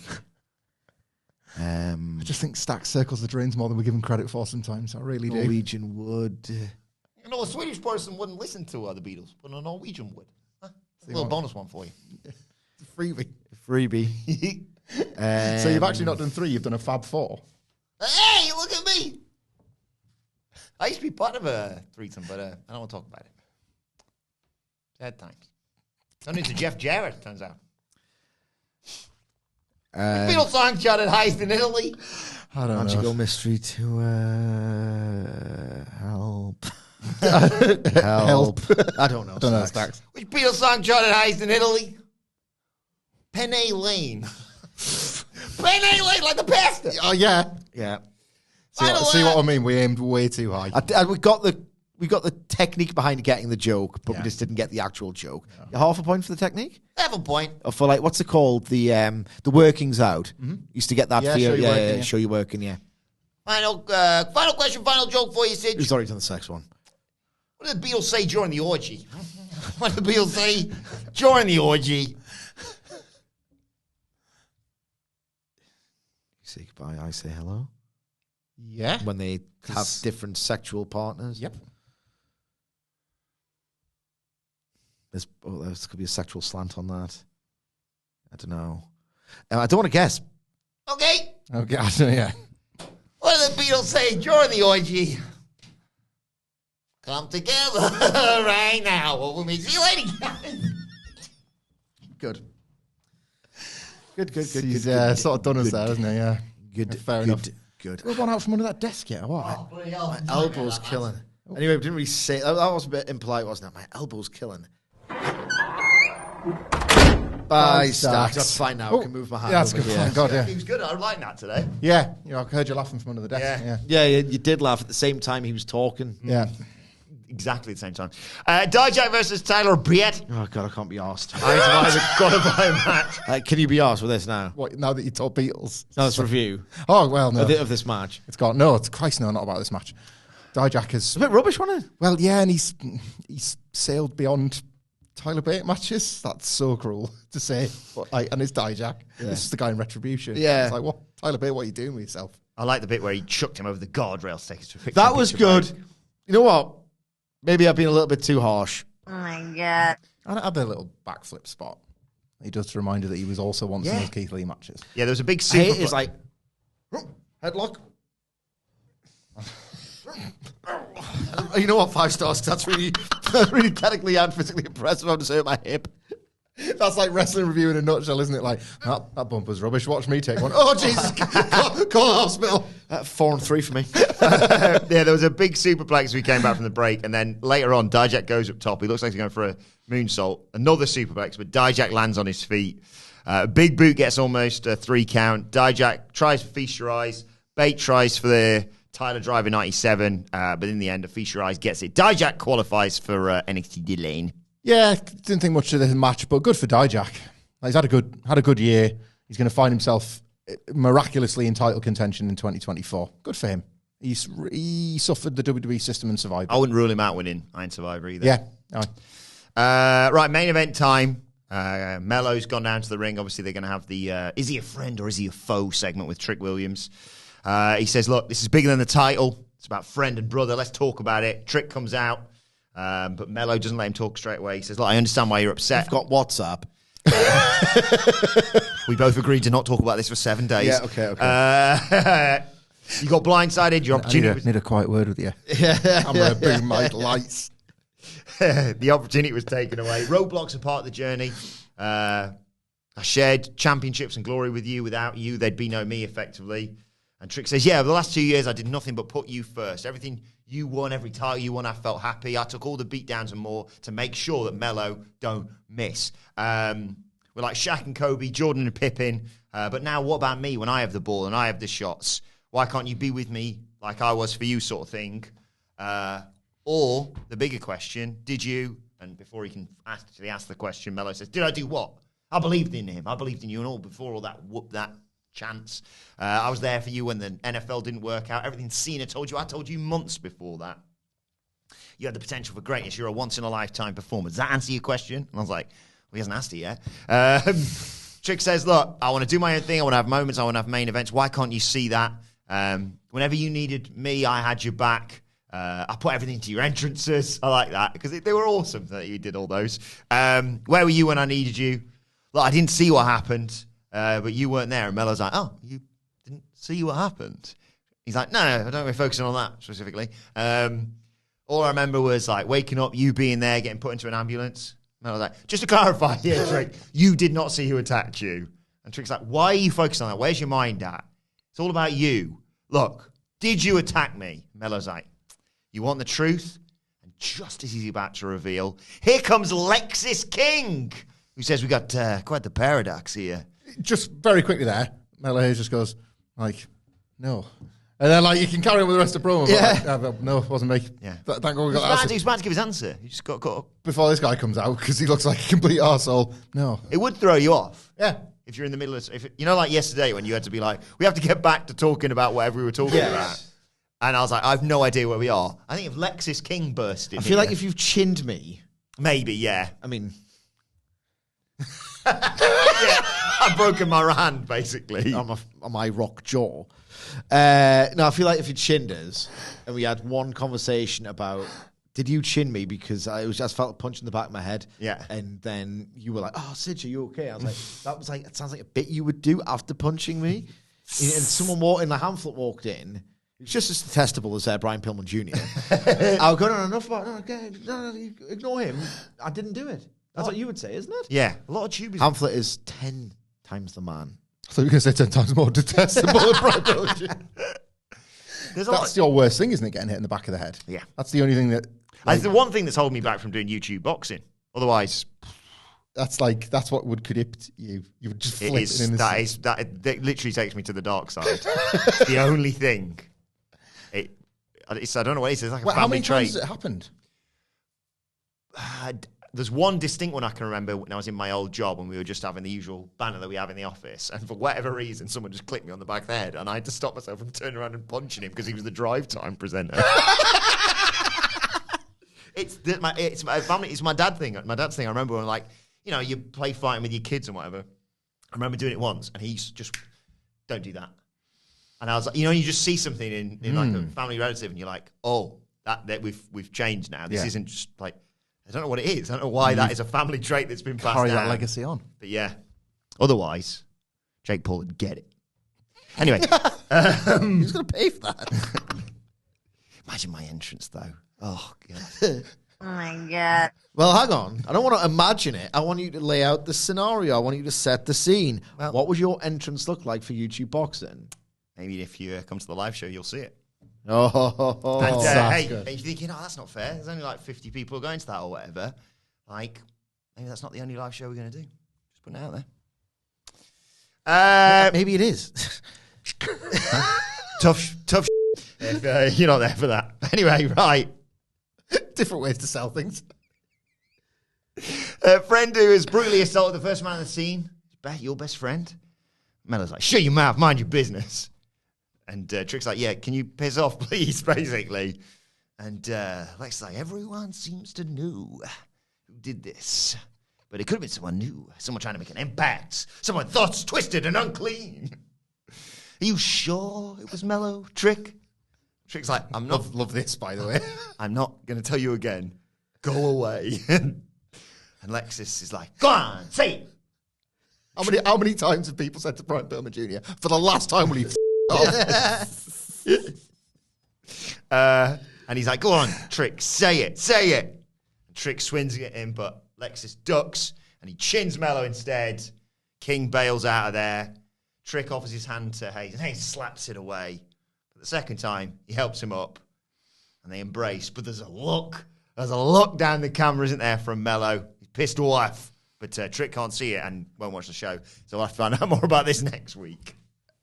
I just think Stack circles the drains more than we give him credit for sometimes. I really do. Norwegian wood. A Swedish person wouldn't listen to the Beatles, but a Norwegian would. Huh? A little bonus one for you. It's a freebie. Freebie. So you've actually not done 3, you've done a Fab 4. Hey, look at me. I used to be part of a threesome, but I don't want to talk about it. Sad times. Turned into Jeff Jarrett, turns out. Beatles song charted highest in Italy. I don't know. Magical mystery to help. Help. I don't know. Don't know, Stacks. Stacks. Which Beatles song charted highest in Italy? Penne Lane. Penne Lane, like the pasta. Oh, yeah. Yeah. See what I mean? We aimed way too high. We got the technique behind getting the joke, but we just didn't get the actual joke. Yeah. Half a point for the technique? Have a point. Or for what's it called? The workings out. Used to get that for you. Show you working, yeah. Final question, final joke for you, Sid. He's already done the sex one. What did the Beatles say during the orgy? What did the Beatles say during the orgy? You say goodbye, I say hello. Yeah. When they have different sexual partners. Yep. There could be a sexual slant on that. I don't know. I don't want to guess. Okay. Okay, I don't know, yeah. What do the Beatles say during the orgy? Come together right now. What will see you later, guys? Good. He's sort of done us there, hasn't he? Yeah. Good. Fair enough. Good. We've gone out from under that desk yet, or what? My elbow's killing. Anyway, we didn't really say that was a bit impolite, wasn't it? My elbow's killing. Bye, Stacks. That's fine now. I can move my hand. Yeah, that's over good. here. Thank God, yeah. He was good. I like that today. Yeah, I heard you laughing from under the desk. Yeah. Yeah, you did laugh at the same time he was talking. Yeah. Exactly at the same time. Dijak versus Tyler Bate. Oh, God, I can't be arsed. I've got to buy a match. Can you be arsed with this now? What, now that you told Beatles? No, it's review Oh, well, no. of this match. It's got, no, it's Christ, no, not about this match. Dijak is, It's a bit rubbish, wasn't it? well, yeah, and he's sailed beyond Tyler Bate matches. That's so cruel to say. But and it's Dijak. This is the guy in Retribution. Yeah. It's like, what? Tyler Bate, what are you doing with yourself? I like the bit where he chucked him over the guardrail stakes to fix That was good. You know what? Maybe I've been a little bit too harsh. Oh my god. And I had a little backflip spot. He does to remind you that he was also once in those Keith Lee matches. Yeah, there was a big I super. hate it is like headlock. You know what? 5 stars. That's really technically and physically impressive. I'm just hurt my hip. That's like wrestling review in a nutshell, isn't it? Like, that bumper's rubbish. Watch me take one. Oh, Jesus. Call the hospital. 4-3 for me. Yeah, there was a big superplex. We came back from the break, and then later on, Dijak goes up top. He looks like he's going for a moonsault. Another superplex, but Dijak lands on his feet. Big Boot gets almost a 3 count. Dijak tries for Feast Your Eyes. Bate tries for the Tyler Driver 97, but in the end, Feast Your Eyes gets it. Dijak qualifies for NXT Delane. Yeah, didn't think much of the match, but good for Dijak. He's had a good year. He's going to find himself miraculously in title contention in 2024. Good for him. He suffered the WWE system and survived. I wouldn't rule him out winning Iron Survivor either. Yeah. Right, main event time. Melo's gone down to the ring. Obviously, they're going to have the is he a friend or is he a foe segment with Trick Williams. He says, look, this is bigger than the title. It's about friend and brother. Let's talk about it. Trick comes out. But Melo doesn't let him talk straight away. He says, look, I understand why you're upset. I've got WhatsApp. We both agreed to not talk about this for 7 days. Yeah, okay. You got blindsided. Your opportunity I need a quiet word with you. I'm going to bring my lights. The opportunity was taken away. Roadblocks are part of the journey. I shared championships and glory with you. Without you, there'd be no me, effectively. And Trick says, yeah, over the last 2 years, I did nothing but put you first. Everything you won, every title you won, I felt happy. I took all the beatdowns and more to make sure that Melo don't miss. We're like Shaq and Kobe, Jordan and Pippen. But now what about me when I have the ball and I have the shots? Why can't you be with me like I was for you sort of thing? Or the bigger question, did you, and before he can actually ask the question, Melo says, did I do what? I believed in him. I believed in you and all before all that chance. I was there for you when the NFL didn't work out. Everything Cena told you, I told you months before that. You had the potential for greatness. You're a once-in-a-lifetime performer. Does that answer your question? And I was like, well, he hasn't asked it yet. Trick says, look, I want to do my own thing. I want to have moments. I want to have main events. Why can't you see that? Whenever you needed me, I had your back. I put everything into your entrances. I like that because they were awesome that you did all those. Where were you when I needed you? Look, I didn't see what happened. But you weren't there. And Melo's like, oh, you didn't see what happened? He's like, no, I don't really focusing on that specifically. All I remember was like waking up, you being there, getting put into an ambulance. Melo's like, just to clarify here, Trick, you did not see who attacked you. And Trick's like, why are you focused on that? Where's your mind at? It's all about you. Look, did you attack me? Melo's like, you want the truth? And just as he's about to reveal, here comes Lexis King, who says we got quite the paradox here. Just very quickly there, Melo just goes, like, no. And then, like, you can carry on with the rest of the promo. Yeah. Like, no, it wasn't me. Yeah. Thank God we got that. He was about to give his answer. He just got caught up. Before this guy comes out, because he looks like a complete arsehole. No. It would throw you off. Yeah. If you're in the middle of, like yesterday when you had to be like, we have to get back to talking about whatever we were talking about. And I was like, I have no idea where we are. I think if Lexis King burst in I feel like if you've chinned me, maybe, yeah. I mean, Yeah, I've broken my hand, basically. on my rock jaw. No, I feel like if you chinned us and we had one conversation about did you chin me because I just felt a punch in the back of my head? Yeah. And then you were like, oh, Sid, are you okay? I was like, it sounds like a bit you would do after punching me. And someone the Hamlet walked in. It's just as detestable as Brian Pillman Jr. I'll go, no, enough about ignore him. I didn't do it. That's what you would say, isn't it? Yeah, a lot of tubies. Hamlet is 10 times the man. I thought you were going to say 10 times more detestable than Brian Pillman Jr. That's your worst thing, isn't it? Getting hit in the back of the head. Yeah. That's the only thing that... That's the one thing that's holding me back from doing YouTube boxing. Otherwise... That's what would connect you. You would just flip it in that literally takes me to the dark side. It's the only thing. I don't know what it is. It's like a family how many trait. times has it happened? There's one distinct one I can remember when I was in my old job and we were just having the usual banner that we have in the office. And for whatever reason, someone just clicked me on the back of the head and I had to stop myself from turning around and punching him because he was the drive time presenter. It's my family. It's my dad thing. My dad's thing. I remember when you play fighting with your kids and whatever. I remember doing it once, and he's just, don't do that. And I was like, you just see something in like a family relative, and you're like, oh, that we've changed now. This isn't just like, I don't know what it is. I don't know why that is a family trait that's been passed Carry down. that legacy on. But yeah, otherwise, Jake Paul would get it. Anyway, Who's going to pay for that? Imagine my entrance though. Oh god. Oh my God. Well, hang on. I don't want to imagine it. I want you to lay out the scenario. I want you to set the scene. Well, what would your entrance look like for YouTube boxing? Maybe if you come to the live show, you'll see it. Oh, And, that's hey, good. you're thinking, that's not fair. There's only like 50 people going to that or whatever. Like, maybe that's not the only live show we're going to do. Just putting it out there. maybe it is. Tough if you're not there for that. Anyway, right. Different ways to sell things. A friend who has brutally assaulted the first man on the scene. Your best friend? Melo's like, shut your mouth, mind your business. And Trick's like, yeah, can you piss off, please, basically. And Lex is like, everyone seems to know who did this. But it could have been someone new, someone trying to make an impact, someone thoughts twisted and unclean. Are you sure it was Melo, Trick? Trick's like, I'm not... Love this, by the way. I'm not going to tell you again. Go away. And Lexus is like, go on, say it. How many times have people said to Brian Pillman Jr., for the last time will he and he's like, go on, Trick, say it. And Trick swings at him, but Lexus ducks, and he chins Melo instead. King bails out of there. Trick offers his hand to Hayes, and Hayes slaps it away. But the second time, he helps him up, and they embrace. But there's a look down the camera, isn't there, from Melo? He's pissed off. But Trick can't see it and won't watch the show. So we'll have to find out more about this next week.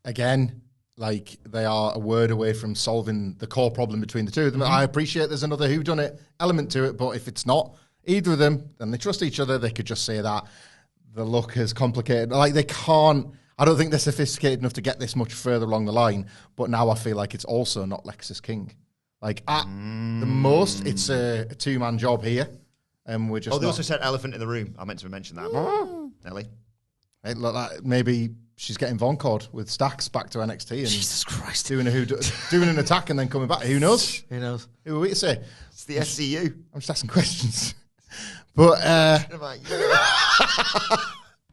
Again, like, they are a word away from solving the core problem between the two of them. I appreciate there's another whodunit element to it, but if it's not either of them, then they trust each other. They could just say that. The look is complicated. Like, they can't... I don't think they're sophisticated enough to get this much further along the line, but now I feel like it's also not Lexus King. Like, at the most, it's a two-man job here, and we're just they also said elephant in the room. I meant to mention that. Nelly. Hey, look, like, maybe she's getting Voncord with Stacks back to NXT and Jesus Christ. doing an attack and then coming back. Who knows? Who knows? Who are we to say? It's the SCU. I'm just asking questions. But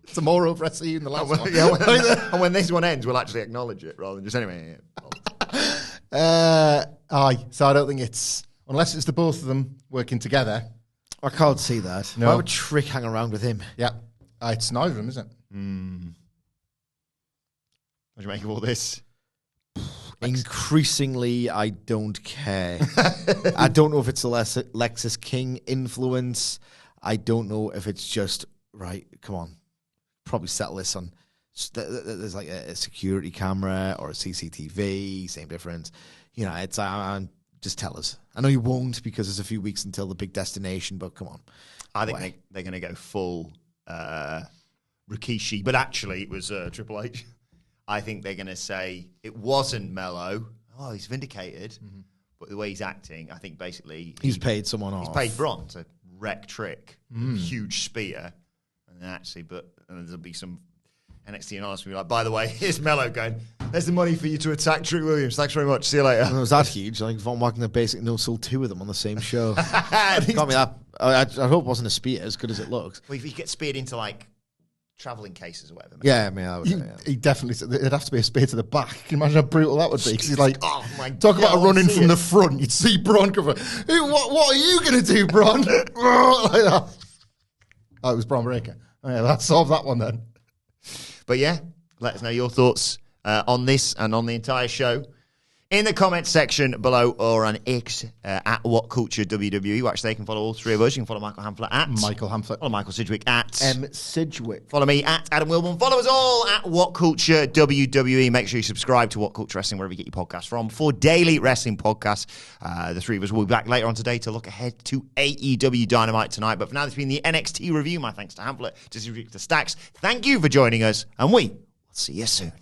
it's a more over SCU than the last one. And when this one ends, we'll actually acknowledge it rather than just anyway. Aye. So I don't think it's, unless it's the both of them working together. I can't see that. No. Why would Trick hang around with him? Yeah. It's neither of them, isn't it? What do you make of all this? Increasingly, I don't care. I don't know if it's a Lexus King influence. I don't know if it's just, right, come on. Probably settle this on, there's like a security camera or a CCTV, same difference. You know, it's, just tell us. I know you won't because there's a few weeks until the big destination, but come on. I think they're going to go full Rikishi, but actually it was Triple H. I think they're going to say it wasn't Melo. Oh, he's vindicated. Mm-hmm. But the way he's acting, I think basically... He's paid someone off. He's paid Bron to wreck Trick. Huge spear. And then actually, but there'll be some NXT announcement be like, by the way, here's Melo going, There's the money for you to attack Trick Williams. Thanks very much. See you later. It was that huge. I think Von Wagner basically no-sold 2 of them on the same show. Got me that. I hope it wasn't a spear as good as it looks. Well, if you get speared into like traveling cases or whatever. Yeah, I mean, I would. He definitely. It'd have to be a spear to the back. Can you imagine how brutal that would be? Because he's like, Oh my God. talk about a run in from the front. You'd see Bron come. What are you going to do, Bron? Like that. Oh, it was Bron Breakker. Oh, yeah, that solved that one then. But yeah, let us know your thoughts on this and on the entire show in the comments section below or on X at What Culture WWE. Watch, they can follow all 3 of us. You can follow Michael Hamflet at Michael Hamflet. Follow Michael Sidgwick at Sidgwick. Follow me at Adam Wilborn. Follow us all at What Culture WWE. Make sure you subscribe to What Culture Wrestling wherever you get your podcasts from for daily wrestling podcasts. The 3 of us will be back later on today to look ahead to AEW Dynamite tonight. But for now, this has been the NXT review. My thanks to Hamflet, to Stacks. Thank you for joining us, and we will see you soon.